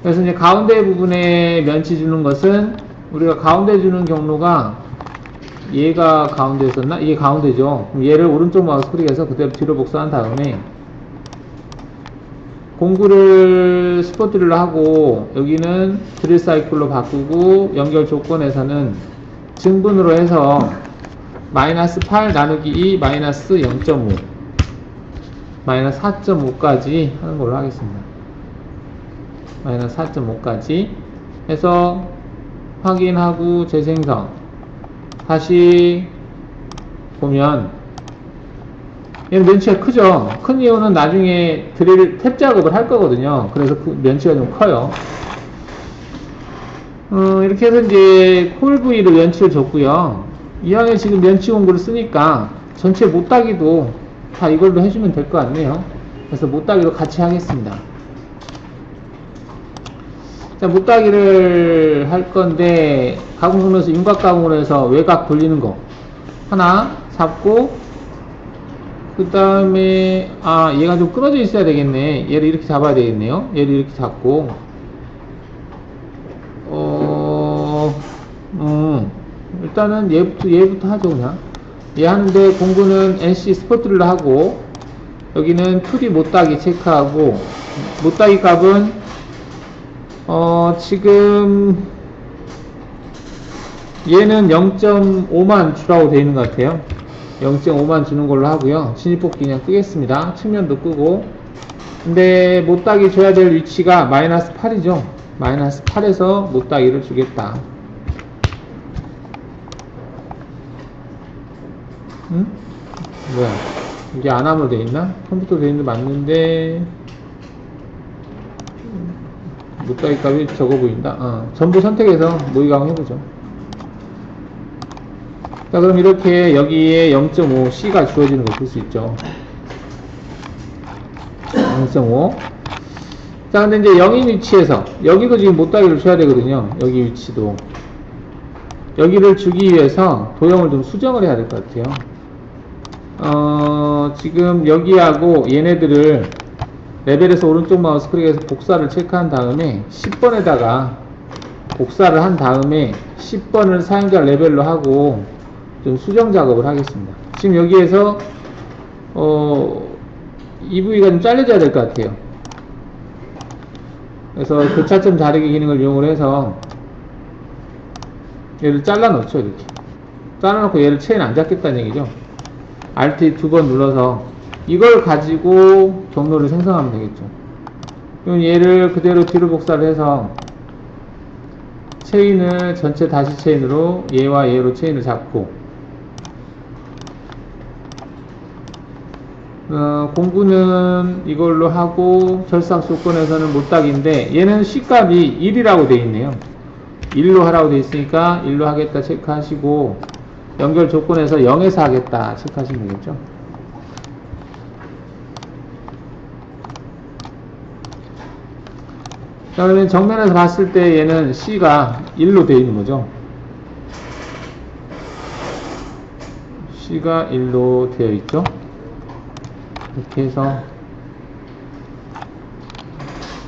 그래서 이제 가운데 부분에 면치 주는 것은, 우리가 가운데 주는 경로가 얘가 가운데 있었나? 이게 가운데죠. 그럼 얘를 오른쪽 마우스 클릭해서 그대로 뒤로 복사한 다음에 공구를 스포 드릴로 하고, 여기는 드릴 사이클로 바꾸고, 연결 조건에서는 증분으로 해서 마이너스 8 나누기 2 마이너스 0.5 마이너스 4.5까지 하는 걸로 하겠습니다. 마이너스 4.5까지 해서 확인하고 재생성. 다시 보면 얘는 면치가 크죠. 큰 이유는 나중에 드릴 탭 작업을 할 거거든요. 그래서 그 면치가 좀 커요. 이렇게 해서 이제 콜 부위를 면치를 줬고요. 이왕에 지금 면치 공구를 쓰니까 전체 못따기도 다 이걸로 해주면 될 것 같네요. 그래서 못따기로 같이 하겠습니다. 자, 못따기를 할 건데, 가공 속면서 윤곽 가공을 해서 외곽 돌리는 거 하나 잡고, 그 다음에 얘가 좀 끊어져 있어야 되겠네. 얘를 이렇게 잡아야 되겠네요. 얘를 이렇게 잡고, 일단은 얘부터 하죠. 그냥 얘 하는데, 공구는 NC 스포 드릴로 하고, 여기는 2D 못따기 체크하고, 못따기 값은 지금 얘는 0.5만 주라고 되어 있는 것 같아요. 0.5만 주는 걸로 하고요. 진입뽑기 그냥 끄겠습니다. 측면도 끄고. 근데 못따기 줘야 될 위치가 마이너스 8이죠. 마이너스 8에서 못따기를 주겠다. 응? 뭐야, 이게 안함으로 되어 있나? 컴퓨터 되어 있는 데 맞는데 못따기 값이 적어 보인다. 전부 선택해서 모의가공 해보죠. 자, 그럼 이렇게 여기에 0.5 C가 주어지는 걸 볼 수 있죠. 0.5. 자, 근데 이제 0인 위치에서 여기도 지금 못따기를 줘야 되거든요. 여기 위치도. 여기를 주기 위해서 도형을 좀 수정을 해야 될 것 같아요. 지금 여기하고 얘네들을 레벨에서 오른쪽 마우스 클릭해서 복사를 체크한 다음에 10번에다가 복사를 한 다음에 10번을 사용자 레벨로 하고 좀 수정 작업을 하겠습니다. 지금 여기에서 이 부위가 좀 잘려져야 될 것 같아요. 그래서 교차점 자르기 기능을 이용을 해서 얘를 잘라 놓죠. 이렇게 잘라 놓고 얘를 체인 안 잡겠다는 얘기죠. Alt 2번 눌러서 이걸 가지고 경로를 생성하면 되겠죠. 그럼 얘를 그대로 뒤로 복사를 해서 체인을 전체 다시 체인으로 얘와 얘로 체인을 잡고, 공구는 이걸로 하고, 절삭 조건에서는 못따기인데 얘는 C값이 1이라고 되어 있네요. 1로 하라고 되어 있으니까 1로 하겠다 체크하시고, 연결 조건에서 0에서 하겠다 체크하시면 되겠죠. 자, 그러면 정면에서 봤을 때 얘는 C가 1로 되어 있는 거죠. C가 1로 되어 있죠. 이렇게 해서,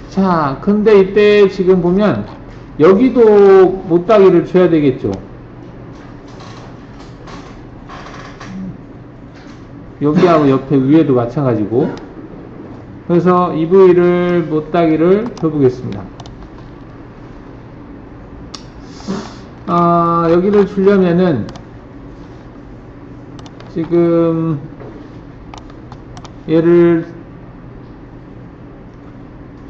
자, 근데 이때 지금 보면 여기도 못따기를 줘야 되겠죠. 여기하고 옆에 위에도 마찬가지고. 그래서 이 부위를 못따기를 줘보겠습니다. 여기를 주려면은 지금 얘를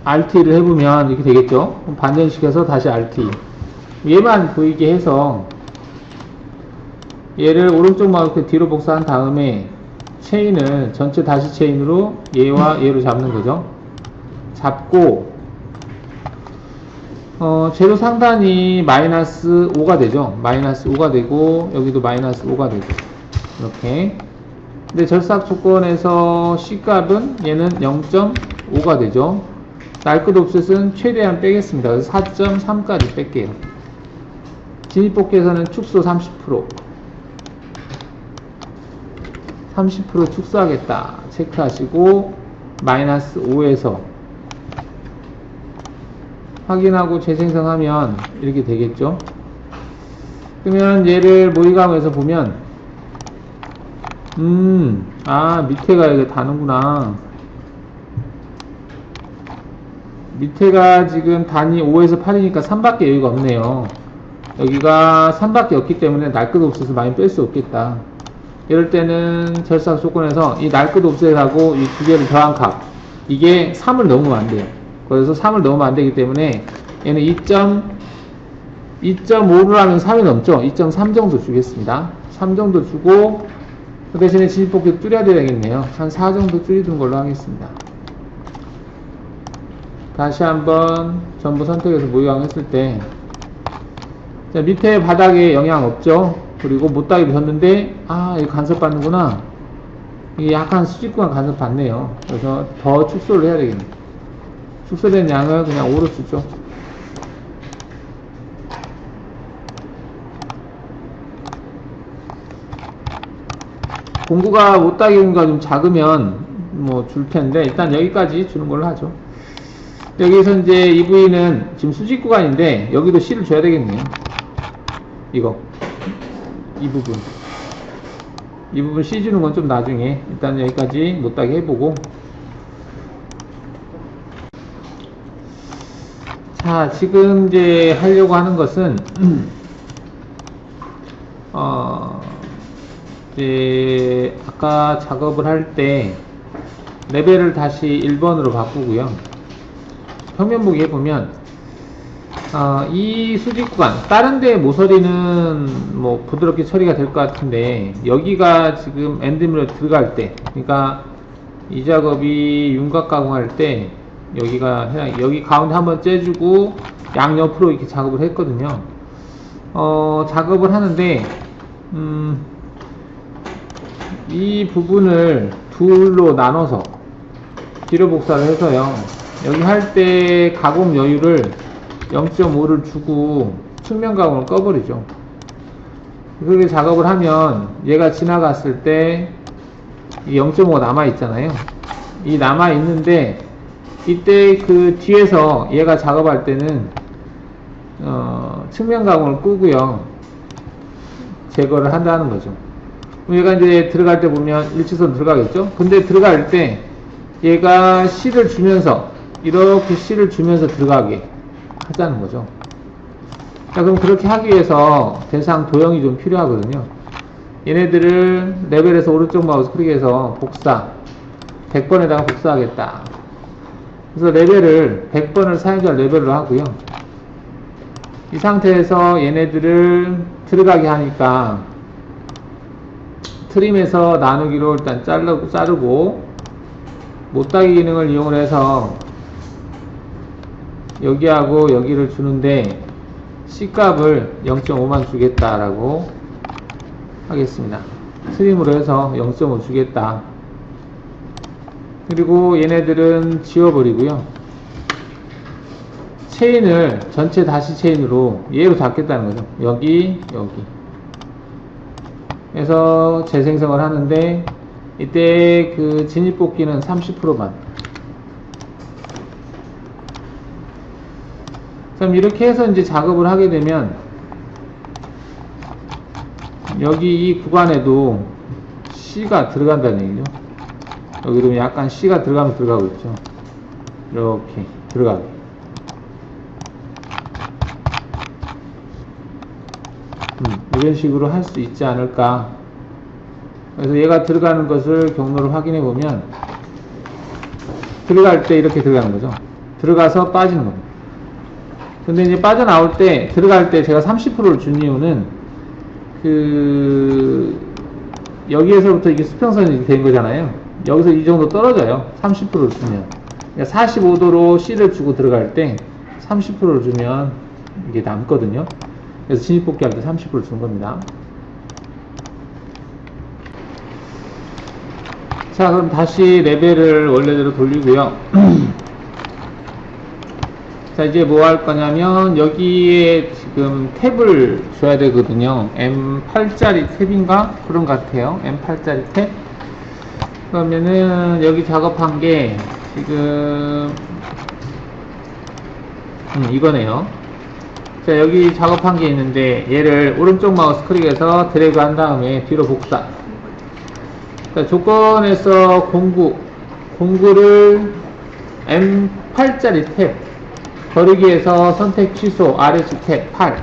RT를 해보면 이렇게 되겠죠. 그럼 반전시켜서 다시 RT. 얘만 보이게 해서 얘를 오른쪽 마우스 뒤로 복사한 다음에 체인을 전체 다시 체인으로 얘와 얘로 잡는 거죠. 잡고 제로 상단이 마이너스 5가 되죠. 마이너스 5가 되고 여기도 마이너스 5가 되고 이렇게. 근데 절삭 조건에서 C값은 얘는 0.5가 되죠. 날 끝 옵셋은 최대한 빼겠습니다. 그래서 4.3까지 뺄게요. 진입복귀에서는 축소 30%. 30% 축소하겠다. 체크하시고 마이너스 5에서 확인하고 재생성하면 이렇게 되겠죠. 그러면 얘를 모의감에서 보면 밑에가 이게 다는구나. 밑에가 지금 단위 5에서 8이니까 3밖에 여유가 없네요. 여기가 3밖에 없기 때문에 날 끝 옵셋을 많이 뺄 수 없겠다. 이럴 때는 절삭 조건에서 이 날 끝 옵셋하고 이 두 개를 더한 값, 이게 3을 넘으면 안 돼요. 그래서 3을 넘으면 안 되기 때문에 얘는 2.5를 하면 3이 넘죠. 2.3 정도 주겠습니다. 3 정도 주고 그 대신에 진입복귀 줄여야 되겠네요. 한 4 정도 줄이는 걸로 하겠습니다. 다시 한번 전부 선택해서 모의강했을 때 자, 밑에 바닥에 영향 없죠. 그리고 못따기를 줬는데 이거 간섭 받는구나. 이게 약간 수직구간 간섭 받네요. 그래서 더 축소를 해야 되겠네요. 축소된 양을 그냥 5로 주죠. 공구가 못따기 공구가 좀 작으면 뭐 줄 텐데 일단 여기까지 주는 걸로 하죠. 여기서 이제 이 부위는 지금 수직 구간인데 여기도 C를 줘야 되겠네요. 이거 이 부분 C 주는 건 좀 나중에 일단 여기까지 못따기 해보고. 자, 지금 이제 하려고 하는 것은 이제 아까 작업을 할 때 레벨을 다시 1번으로 바꾸고요. 평면 보기 해보면 이 수직 구간 다른 데 모서리는 뭐 부드럽게 처리가 될 것 같은데 여기가 지금 엔드밀러 들어갈 때, 그러니까 이 작업이 윤곽 가공할 때 여기가 여기 가운데 한번 째주고 양옆으로 이렇게 작업을 했거든요. 작업을 하는데 이 부분을 둘로 나눠서 뒤로 복사를 해서요. 여기 할 때 가공 여유를 0.5를 주고 측면 가공을 꺼버리죠. 그렇게 작업을 하면 얘가 지나갔을 때 이 0.5가 남아있잖아요. 이 남아있는데 이때 그 뒤에서 얘가 작업할 때는 측면 가공을 끄고요. 제거를 한다는 거죠. 얘가 이제 들어갈 때 보면 일치선 들어가겠죠? 근데 들어갈 때 얘가 C를 주면서 이렇게 C를 주면서 들어가게 하자는 거죠. 자, 그럼 그렇게 하기 위해서 대상 도형이 좀 필요하거든요. 얘네들을 레벨에서 오른쪽 마우스 클릭해서 복사 100번에다가 복사하겠다. 그래서 레벨을 100번을 사용자 레벨로 하고요. 이 상태에서 얘네들을 들어가게 하니까 트림에서 나누기로 일단 자르고 못따기 기능을 이용을 해서 여기하고 여기를 주는데 C값을 0.5만 주겠다라고 하겠습니다. 트림으로 해서 0.5 주겠다. 그리고 얘네들은 지워버리고요. 체인을 전체 다시 체인으로 얘로 잡겠다는 거죠. 여기 그래서 재생성을 하는데 이때 그 진입복귀는 30%만. 그럼 이렇게 해서 이제 작업을 하게 되면 여기 이 구간에도 C가 들어간다는 얘기죠. 여기도 약간 C가 들어가면 들어가고 있죠. 이렇게 들어가게. 이런 식으로 할 수 있지 않을까. 그래서 얘가 들어가는 것을 경로를 확인해 보면 들어갈 때 이렇게 들어가는 거죠. 들어가서 빠지는 겁니다. 근데 이제 빠져나올 때, 들어갈 때 제가 30%를 준 이유는 여기에서부터 이게 수평선이 된 거잖아요. 여기서 이 정도 떨어져요. 30%를 주면. 그러니까 45도로 C를 주고 들어갈 때 30%를 주면 이게 남거든요. 그래서 진입복귀할 때 30%를 준 겁니다. 자, 그럼 다시 레벨을 원래대로 돌리고요. 자, 이제 뭐 할 거냐면 여기에 지금 탭을 줘야 되거든요. M8짜리 탭인가? 그런 것 같아요. M8짜리 탭. 그러면은 여기 작업한 게 지금 이거네요. 자, 여기 작업한 게 있는데 얘를 오른쪽 마우스 클릭해서 드래그 한 다음에 뒤로 복사. 자, 조건에서 공구를 M8짜리 탭 거르기에서 선택 취소 RH 탭 8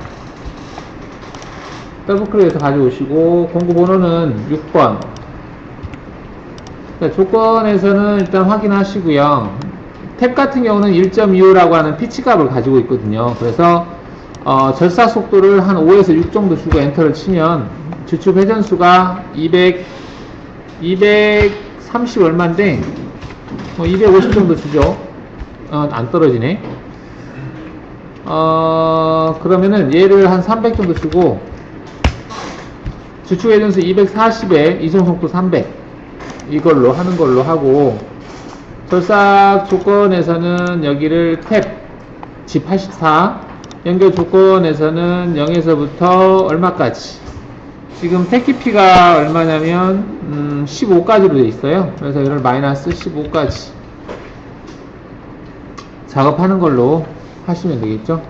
더블 클릭해서 가져오시고 공구 번호는 6번. 자, 조건에서는 일단 확인하시고요. 탭 같은 경우는 1.25라고 하는 피치 값을 가지고 있거든요. 그래서 절사 속도를 한 5에서 6 정도 주고 엔터를 치면 주축 회전수가 230 얼마인데 250 정도 주죠. 안 떨어지네. 그러면은 얘를 한 300 정도 주고 주축 회전수 240에 이송 속도 300 이걸로 하는 걸로 하고, 절삭 조건에서는 여기를 탭 G84 연결 조건에서는 0에서부터 얼마까지, 지금 탭 깊이가 얼마냐면 15까지로 되어 있어요. 그래서 이걸 마이너스 15까지 작업하는 걸로 하시면 되겠죠.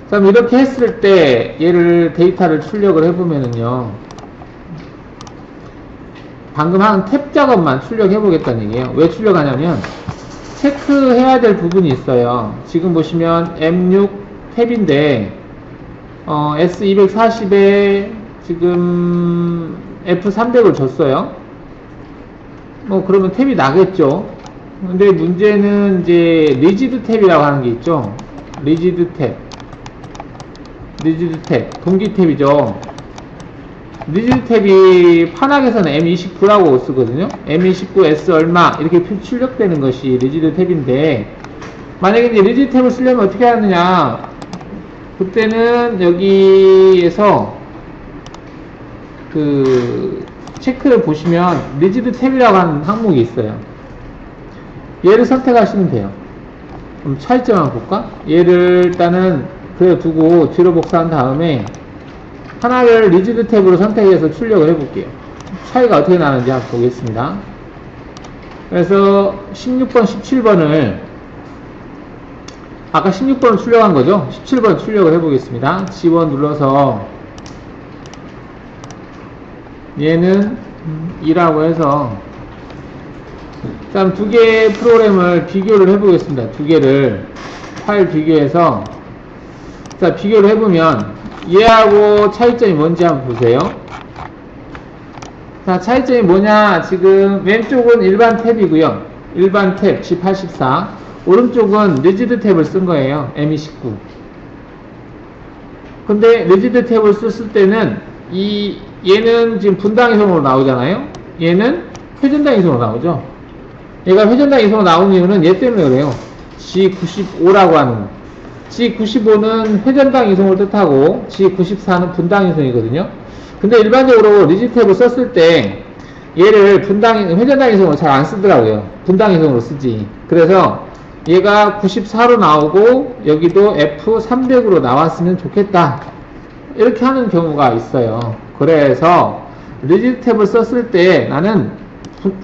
그럼 이렇게 했을 때 얘를 데이터를 출력을 해보면은요, 방금 한 탭 작업만 출력해 보겠다는 얘기예요. 왜 출력하냐면 체크해야 될 부분이 있어요. 지금 보시면 M6 탭인데 S240에 지금 F300을 줬어요. 그러면 탭이 나겠죠. 근데 문제는 이제 리지드 탭이라고 하는 게 있죠. 리지드 탭, 동기 탭이죠. 리지드 탭이 판학에서는 M29라고 쓰거든요. M29 S 얼마 이렇게 출력되는 것이 리지드 탭인데, 만약에 이제 리지드 탭을 쓰려면 어떻게 하느냐, 그때는 여기에서 체크를 보시면 리지드 탭이라고 하는 항목이 있어요. 얘를 선택하시면 돼요. 그럼 차이점 한번 볼까? 얘를 일단은 그래 두고 뒤로 복사한 다음에 하나를 리지드 탭으로 선택해서 출력을 해볼게요. 차이가 어떻게 나는지 한번 보겠습니다. 그래서 16번, 17번을 아까 16번을 출력한 거죠? 17번 출력을 해보겠습니다. G1 눌러서 얘는 2라고 해서 다음 두 개의 프로그램을 비교를 해보겠습니다. 두 개를 파일 비교해서, 자, 비교를 해보면 얘하고 차이점이 뭔지 한번 보세요. 자, 차이점이 뭐냐, 지금 왼쪽은 일반 탭이고요. 일반 탭 G84, 오른쪽은 리지드 탭을 쓴 거예요. M29. 근데 리지드 탭을 썼을 때는 얘는 지금 분당 이송으로 나오잖아요. 얘는 회전당 이송으로 나오죠. 얘가 회전당 이송으로 나오는 이유는 얘 때문에 그래요. G95라고 하는, G95는 회전당 이송을 뜻하고 G94는 분당 이송이거든요. 근데 일반적으로 리지드 탭을 썼을 때 얘를 회전당 이송으로 잘 안 쓰더라고요. 분당 이송으로 쓰지. 그래서 얘가 94로 나오고 여기도 F300으로 나왔으면 좋겠다, 이렇게 하는 경우가 있어요. 그래서 리지드 탭을 썼을 때 나는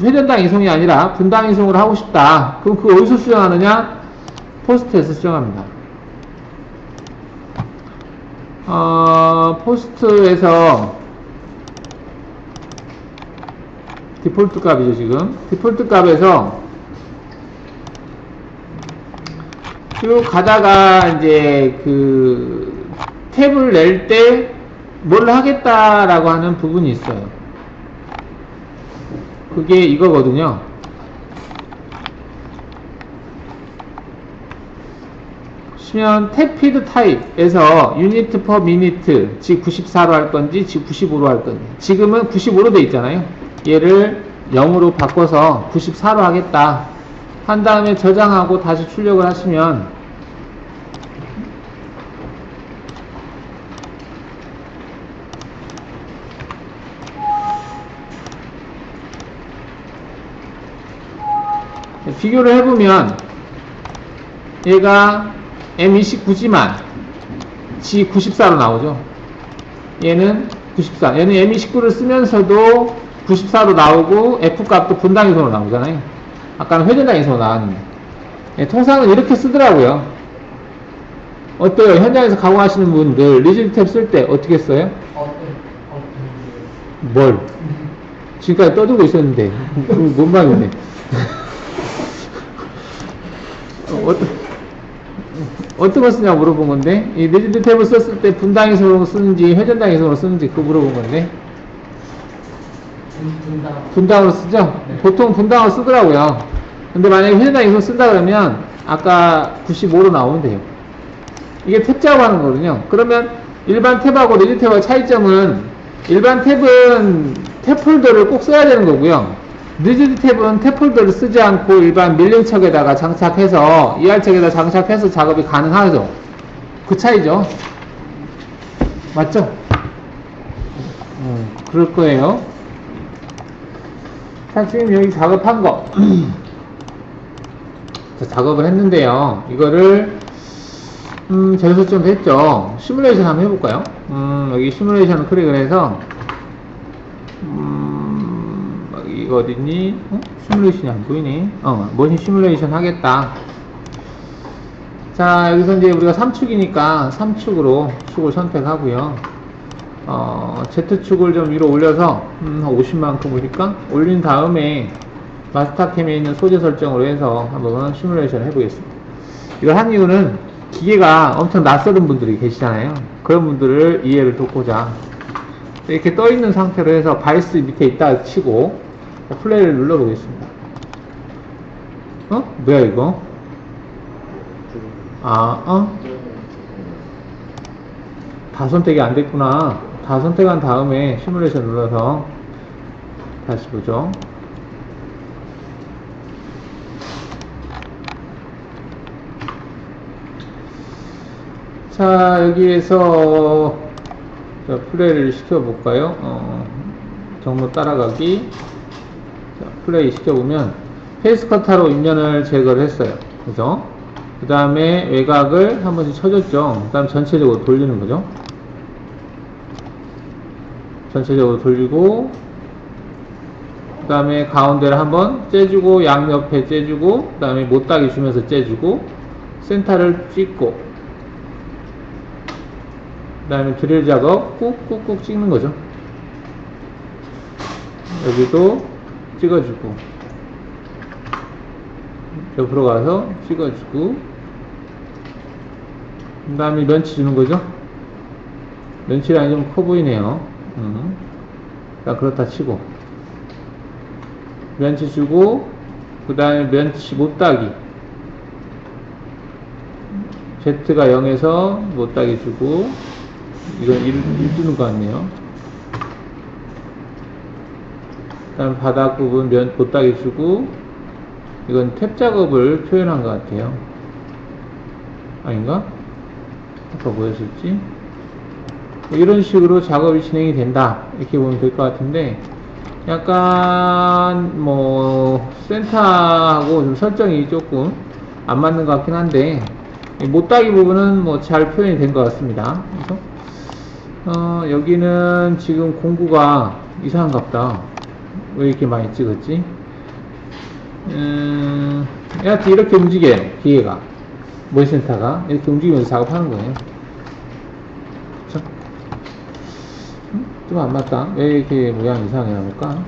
회전당 이송이 아니라 분당 이송을 하고 싶다. 그럼 그거 어디서 수정하느냐? 포스트에서 수정합니다. 포스트에서 디폴트 값이죠, 지금. 디폴트 값에서 쭉 가다가 이제 그 탭을 낼 때 뭘 하겠다라고 하는 부분이 있어요. 그게 이거거든요. 보시면 탭 피드 타입에서 유니트 퍼 미니트 지 94로 할 건지 지 95로 할 건지, 지금은 95로 돼 있잖아요. 얘를 0으로 바꿔서 94로 하겠다 한 다음에 저장하고 다시 출력을 하시면 비교를 해보면 얘가 M29지만 G94로 나오죠. 얘는 94, 얘는 M29를 쓰면서도 94로 나오고 F값도 분당이성으로 나오잖아요. 아까는 회전당이성으로 나왔는데, 예, 통상은 이렇게 쓰더라고요. 어때요? 현장에서 가공하시는 분들 리즈트 탭 쓸 때 어떻게 써요? 뭘? 지금까지 떠들고 있었는데 뭔 말이네. 어떤 거 쓰냐고 물어본 건데, 이 리즈트 탭을 썼을 때 분당이성으로 쓰는지 회전당이성으로 쓰는지 그거 물어본 건데, 분당으로 쓰죠? 네. 보통 분당으로 쓰더라고요. 근데 만약에 회전당이성으로 쓴다 그러면 아까 95로 나오면 돼요. 이게 탭 작업하는 거거든요. 그러면 일반 탭하고 리즈트 탭의 차이점은, 일반 탭은 탭 폴더를 꼭 써야 되는 거고요. 리즈트 탭은 탭 폴더를 쓰지 않고 일반 밀링척에다가 장착해서, ER척에다 장착해서 작업이 가능하죠. 그 차이죠. 맞죠? 그럴 거예요. 자, 지금 여기 작업한 거. 자, 작업을 했는데요. 이거를, 재료 설정도 했죠. 시뮬레이션 한번 해볼까요? 여기 시뮬레이션을 클릭을 해서, 이거 어딨니? 시뮬레이션이 안 보이네. 머신 시뮬레이션 하겠다. 자, 여기서 이제 우리가 3축이니까 3축으로 축을 선택하고요. Z축을 좀 위로 올려서, 50만큼 보니까 올린 다음에 마스터캠에 있는 소재 설정으로 해서 한번 시뮬레이션 해보겠습니다. 이걸 한 이유는 기계가 엄청 낯설은 분들이 계시잖아요. 그런 분들을 이해를 돕고자 이렇게 떠있는 상태로 해서 바이스 밑에 있다 치고 플레이를 눌러보겠습니다. 뭐야 이거? 다 선택이 안 됐구나. 다 선택한 다음에 시뮬레이션 눌러서 다시 보죠. 자, 여기에서 플레이를 시켜볼까요? 경로 따라가기. 자, 플레이 시켜보면 페이스 커터로 인면을 제거를 했어요. 그죠? 그 다음에 외곽을 한 번씩 쳐줬죠. 그 다음 전체적으로 돌리는 거죠. 전체적으로 돌리고, 그 다음에 가운데를 한번 째주고, 양옆에 째주고, 그 다음에 못따기 주면서 째주고, 센터를 찍고, 그 다음에 드릴 작업 꾹꾹꾹 찍는 거죠. 여기도 찍어주고, 옆으로 가서 찍어주고, 그 다음에 런치 주는 거죠. 런치 라인이 좀 커 보이네요. 자, 그렇다 치고, 런치 주고, 그 다음에 런치 못따기, Z가 0에서 못따기 주고, 이건 1 주는 것 같네요. 그 다음 바닥 부분 못따기 주고, 이건 탭 작업을 표현한 것 같아요. 아닌가? 아까 뭐였었지? 이런 식으로 작업이 진행이 된다, 이렇게 보면 될 것 같은데, 약간 센터하고 좀 설정이 조금 안 맞는 것 같긴 한데, 못따기 부분은 잘 표현이 된 것 같습니다. 그래서 여기는 지금 공구가 이상한갑다. 왜 이렇게 많이 찍었지? 여하튼 이렇게 움직여요, 기계가. 모니센터가 이렇게 움직이면서 작업하는 거예요. 그쵸? 좀 안 맞다. 왜 이렇게 모양이 이상해 볼까?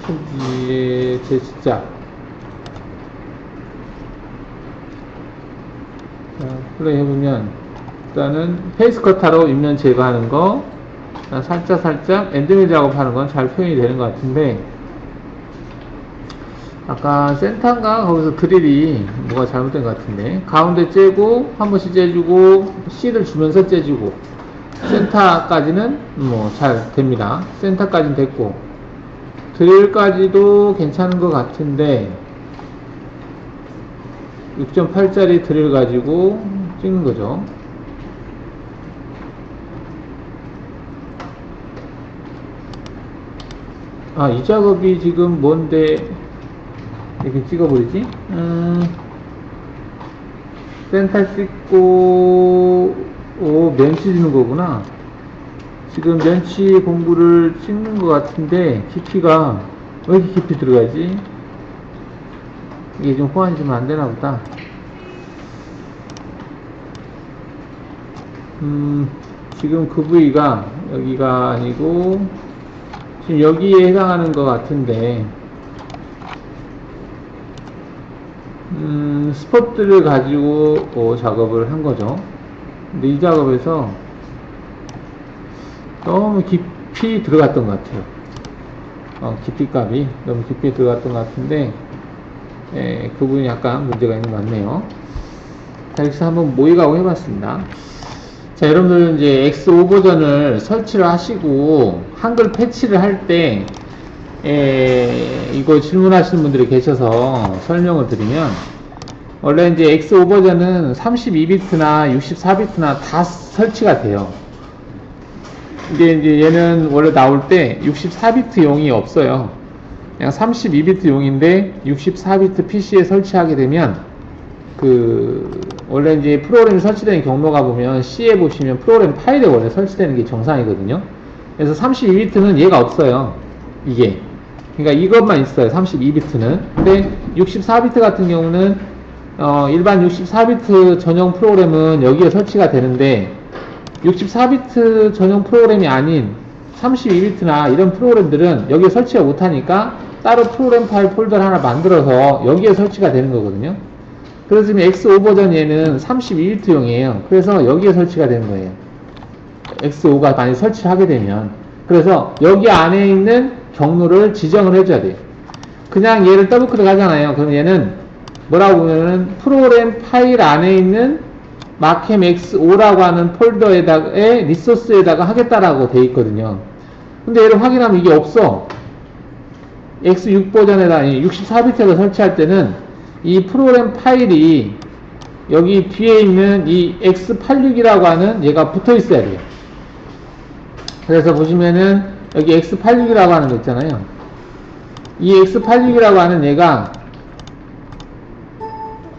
여기에 제시작. 자, 플레이 해보면, 일단은 페이스 커터로 윗면 제거하는 거, 살짝 엔드밀 작업하는 건 잘 표현이 되는 것 같은데, 아까 센터인가 거기서 드릴이 뭐가 잘못된 것 같은데, 가운데 째고 한 번씩 째주고 C를 주면서 째주고, 센터까지는 뭐 잘 됩니다. 센터까지는 됐고 드릴까지도 괜찮은 것 같은데, 6.8짜리 드릴 가지고 찍는 거죠. 아, 이 작업이 지금 뭔데 이렇게 찍어버리지? 센터 찍고, 면치 주는 거구나. 지금 면치 공구를 찍는 것 같은데, 깊이가, 왜 이렇게 깊이 들어가지? 이게 좀 호환이 좀 안 되나 보다. 지금 그 부위가, 여기가 아니고, 지금 여기에 해당하는 것 같은데, 스포트를 가지고 작업을 한 거죠. 근데 이 작업에서 너무 깊이 들어갔던 것 같아요. 깊이 값이 너무 깊이 들어갔던 것 같은데, 그 부분이 약간 문제가 있는 것 같네요. 자, 이렇게 해서 한번 모의가고 해봤습니다. 자, 여러분들 이제 X5 버전을 설치를 하시고 한글 패치를 할 때 이거 질문하시는 분들이 계셔서 설명을 드리면, 원래 이제 X5 버전은 32비트나 64비트나 다 설치가 돼요. 이게 이제 얘는 원래 나올 때 64비트용이 없어요. 그냥 32비트용인데 64비트 PC에 설치하게 되면, 원래 이제 프로그램이 설치되는 경로가 보면 C에 보시면 프로그램 파일에 원래 설치되는 게 정상이거든요. 그래서 32비트는 얘가 없어요. 이게. 그러니까 이것만 있어요. 32비트는. 근데 64비트 같은 경우는 일반 64비트 전용 프로그램은 여기에 설치가 되는데, 64비트 전용 프로그램이 아닌 32비트나 이런 프로그램들은 여기에 설치가 못하니까 따로 프로그램 파일 폴더를 하나 만들어서 여기에 설치가 되는 거거든요. 그래서 지금 X5 버전 얘는 32비트용이에요. 그래서 여기에 설치가 되는 거예요. X5가 만약 설치를 하게 되면. 그래서 여기 안에 있는 경로를 지정을 해줘야 돼요. 그냥 얘를 더블 클릭 하잖아요. 그럼 얘는 뭐라고 보면은 프로그램 파일 안에 있는 마캠 X5라고 하는 폴더에다가, 리소스에다가 하겠다라고 돼 있거든요. 근데 얘를 확인하면 이게 없어. X6 버전에다 64비트에서 설치할 때는 이 프로그램 파일이 여기 뒤에 있는 이 X86이라고 하는 얘가 붙어 있어야 돼요. 그래서 보시면은 여기 X86이라고 하는 거 있잖아요. 이 X86이라고 하는 얘가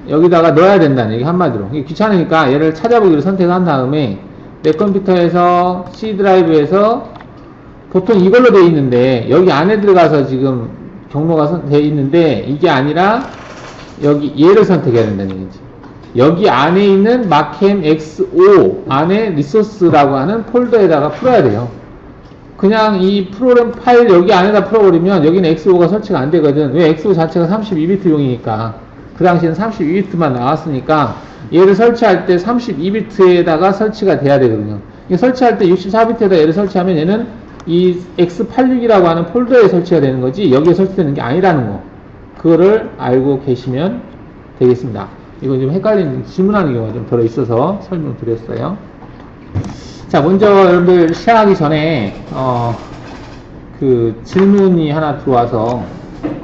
여기다가 넣어야 된다는 얘기, 한마디로. 이게 귀찮으니까 얘를 찾아보기를 선택한 다음에 내 컴퓨터에서 C 드라이브에서 보통 이걸로 돼 있는데, 여기 안에 들어가서 지금 경로가 돼 있는데 이게 아니라 여기 얘를 선택해야 된다는 얘기지. 여기 안에 있는 마캠 X5 안에 리소스라고 하는 폴더에다가 풀어야 돼요. 그냥 이 프로그램 파일 여기 안에다 풀어버리면 여기는 X5가 설치가 안 되거든. 왜? X5 자체가 32비트용이니까. 그 당시에는 32비트만 나왔으니까 얘를 설치할 때 32비트에다가 설치가 돼야 되거든요. 설치할 때 64비트에다 얘를 설치하면 얘는 이 X86이라고 하는 폴더에 설치가 되는 거지 여기에 설치되는 게 아니라는 거. 그거를 알고 계시면 되겠습니다. 이건 좀 헷갈리는 질문하는 경우가 좀 들어있어서 설명드렸어요. 자, 먼저 여러분들 시작하기 전에 그 질문이 하나 들어와서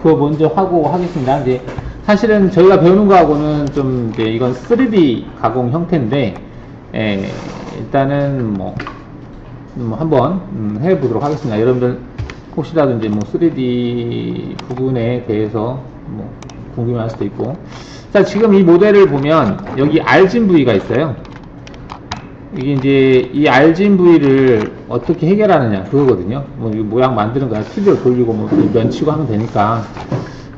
그거 먼저 하고 하겠습니다. 이제 사실은 저희가 배우는 거하고는 좀 이제 이건 3D 가공 형태인데, 일단은 뭐 한번 해보도록 하겠습니다. 여러분들 혹시라도 이제 뭐 3D 부분에 대해서 뭐 궁금해할 수도 있고. 자, 지금 이 모델을 보면 여기 알진 부위가 있어요. 이게 이제 이 알진 부위를 어떻게 해결하느냐 그거거든요. 뭐 이 모양 만드는 거야. 스튜디오 돌리고 뭐 면치고 하면 되니까.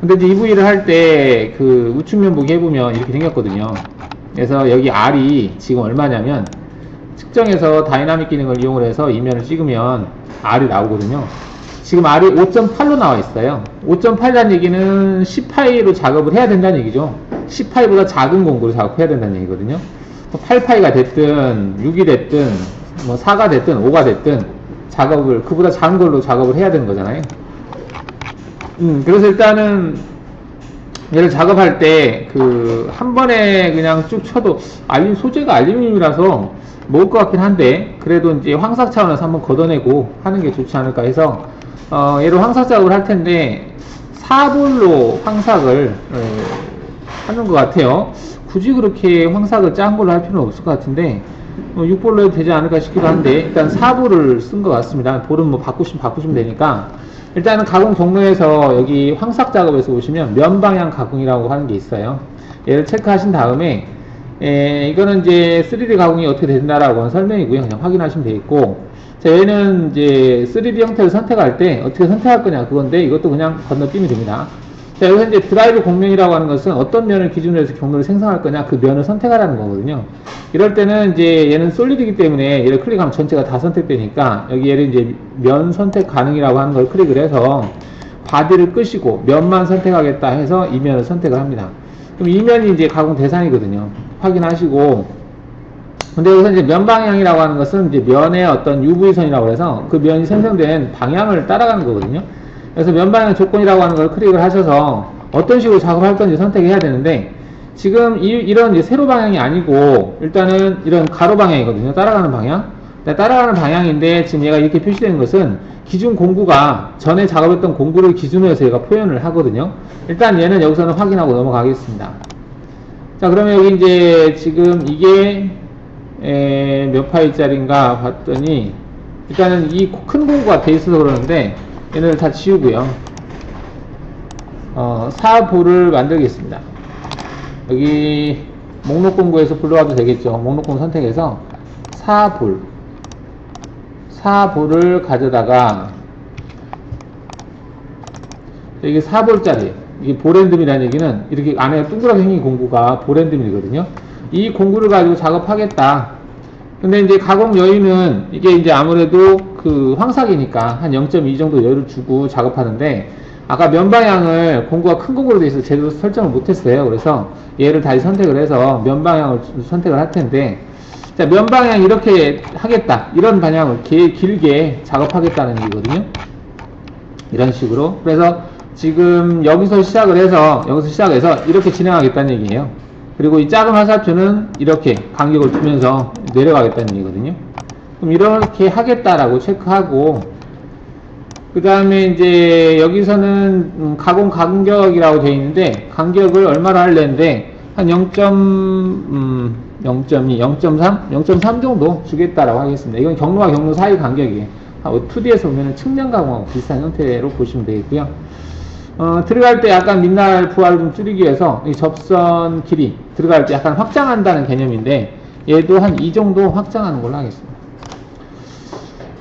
근데 이제 이 부위를 할 때 그 우측면 보기 해보면 이렇게 생겼거든요. 그래서 여기 R이 지금 얼마냐면 측정해서 다이나믹 기능을 이용을 해서 이면을 찍으면 R이 나오거든요. 지금 R이 5.8로 나와 있어요. 5.8이라는 얘기는 10파이로 작업을 해야 된다는 얘기죠. 10파이보다 작은 공구로 작업해야 된다는 얘기거든요. 8파이가 됐든 6이 됐든 뭐 4가 됐든 5가 됐든 작업을 그보다 작은 걸로 작업을 해야 되는 거잖아요. 그래서 일단은 얘를 작업할 때 그 한 번에 그냥 쭉 쳐도 소재가 알루미늄이라서 먹을 것 같긴 한데 그래도 이제 황삭 차원에서 한번 걷어내고 하는 게 좋지 않을까 해서 얘를 황삭 작업을 할 텐데 4볼로 황삭을 하는 것 같아요. 굳이 그렇게 황삭을 짠 걸로 할 필요는 없을 것 같은데 6볼로 해도 되지 않을까 싶기도 한데 일단 4볼을 쓴 것 같습니다. 볼은 뭐 바꾸시면 되니까 일단은 가공 경로에서 여기 황삭 작업에서 보시면 면 방향 가공이라고 하는 게 있어요. 얘를 체크하신 다음에 이거는 이제 3D 가공이 어떻게 된다라고 하는 설명이고요. 그냥 확인하시면 되겠고, 자, 얘는 이제 3D 형태를 선택할 때 어떻게 선택할 거냐 그건데 이것도 그냥 건너뛰면 됩니다. 자, 여기서 이제 드라이브 공면이라고 하는 것은 어떤 면을 기준으로 해서 경로를 생성할 거냐 그 면을 선택하라는 거거든요. 이럴 때는 이제 얘는 솔리드이기 때문에 얘를 클릭하면 전체가 다 선택되니까 여기 얘를 이제 면 선택 가능이라고 하는 걸 클릭을 해서 바디를 끄시고 면만 선택하겠다 해서 이 면을 선택을 합니다. 그럼 이 면이 이제 가공 대상이거든요. 확인하시고, 근데 여기서 이제 면 방향이라고 하는 것은 이제 면의 어떤 UV선이라고 해서 그 면이 생성된 방향을 따라가는 거거든요. 그래서 면 방향 조건이라고 하는 걸 클릭을 하셔서 어떤 식으로 작업할 건지 선택해야 되는데, 지금 이런 이제 세로 방향이 아니고 일단은 이런 가로 방향이거든요. 따라가는 방향. 따라가는 방향인데 지금 얘가 이렇게 표시되는 것은 기준 공구가 전에 작업했던 공구를 기준으로 해서 얘가 표현을 하거든요. 일단 얘는 여기서는 확인하고 넘어가겠습니다. 자, 그러면 여기 이제 지금 이게 몇 파이짜리인가 봤더니 일단은 이 큰 공구가 돼 있어서 그러는데 얘네를 다 지우고요. 4볼을 만들겠습니다. 여기 목록 공구에서 불러와도 되겠죠. 목록 공구 선택해서 4볼을 가져다가 이게 4볼짜리 이게 보랜드밀이라는 얘기는 이렇게 안에 둥그랗게 생긴 공구가 보랜드밀이거든요. 이 공구를 가지고 작업하겠다. 근데 이제 가공 여유는 이게 이제 아무래도 그 황삭이니까 한 0.2 정도 여유를 주고 작업하는데 아까 면 방향을 공구가 큰 공구로 되어 있어서 제대로 설정을 못했어요. 그래서 얘를 다시 선택을 해서 면 방향을 선택을 할 텐데, 자, 면 방향 이렇게 하겠다. 이런 방향을 길게 작업하겠다는 얘기거든요. 이런 식으로. 그래서 지금 여기서 시작해서 이렇게 진행하겠다는 얘기예요. 그리고 이 작은 화살표는 이렇게 간격을 두면서 내려가겠다는 얘기거든요. 그럼 이렇게 하겠다라고 체크하고, 그 다음에 이제 여기서는 가공 간격이라고 되어 있는데 간격을 얼마로 할래는데 한 0.2, 0.3 정도 주겠다라고 하겠습니다. 이건 경로와 경로 사이 간격이에요. 2D에서 보면 측면 가공하고 비슷한 형태로 보시면 되겠고요. 들어갈 때 약간 민날 부하를 좀 줄이기 위해서 이 접선 길이 들어갈 때 약간 확장한다는 개념인데 얘도 한 이 정도 확장하는 걸로 하겠습니다.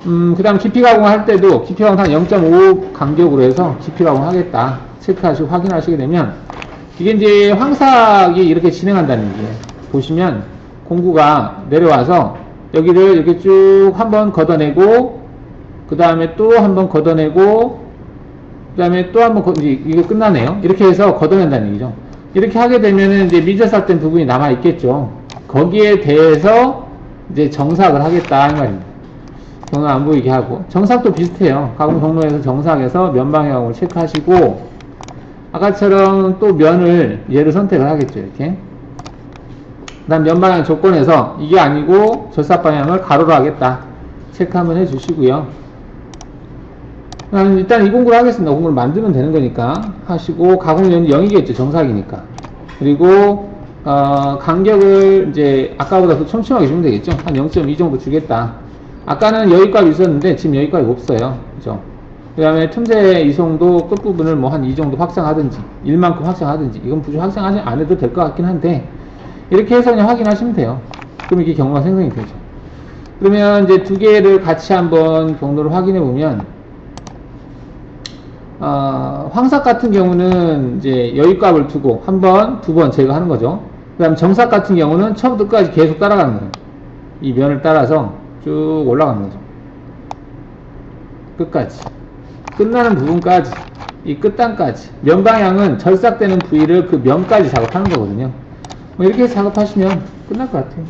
그 다음 깊이 가공할 때도 깊이 가공 한 0.5 간격으로 해서 깊이 가공 하겠다 체크하시고 확인하시게 되면 이게 이제 황삭이 이렇게 진행한다는 얘기예요. 보시면 공구가 내려와서 여기를 이렇게 쭉 한번 걷어내고 그 다음에 또 한번 걷어내고 그 다음에 또 한번 이게 끝나네요. 이렇게 해서 걷어낸다는 얘기죠. 이렇게 하게 되면은 이제 미적삭된 부분이 남아 있겠죠. 거기에 대해서 이제 정삭을 하겠다 이 말입니다. 경로 안 보이게 하고, 정삭도 비슷해요. 가공 경로에서 정삭해서 면 방향을 체크하시고 아까처럼 또 면을 얘를 선택을 하겠죠. 이렇게. 그 다음 면 방향 조건에서 이게 아니고 절삭 방향을 가로로 하겠다 체크 한번 해주시고요. 일단 이 공구를 하겠습니다. 공구를 만들면 되는 거니까 하시고, 가공면이 0이겠죠. 정삭이니까. 그리고 간격을 이제 아까보다 더 촘촘하게 주면 되겠죠. 한 0.2 정도 주겠다. 아까는 여기까지 있었는데 지금 여기까지 없어요. 그죠? 그 다음에 틈새 이송도 끝부분을 뭐 한 이 정도 확장하든지 1만큼 확장하든지, 이건 굳이 확장 안 해도 될 것 같긴 한데 이렇게 해서 그냥 확인하시면 돼요. 그럼 이게 경로가 생성이 되죠. 그러면 이제 두 개를 같이 한번 경로를 확인해 보면 황삭 같은 경우는 이제 여유값을 두고 한 번, 두 번 제거하는 거죠. 그 다음 정삭 같은 경우는 처음부터 끝까지 계속 따라가는 거예요. 이 면을 따라서 쭉 올라가는 거죠. 끝까지. 끝나는 부분까지. 이 끝단까지, 면 방향은 절삭되는 부위를 그 면까지 작업하는 거거든요. 뭐 이렇게 해서 작업하시면 끝날 것 같아요.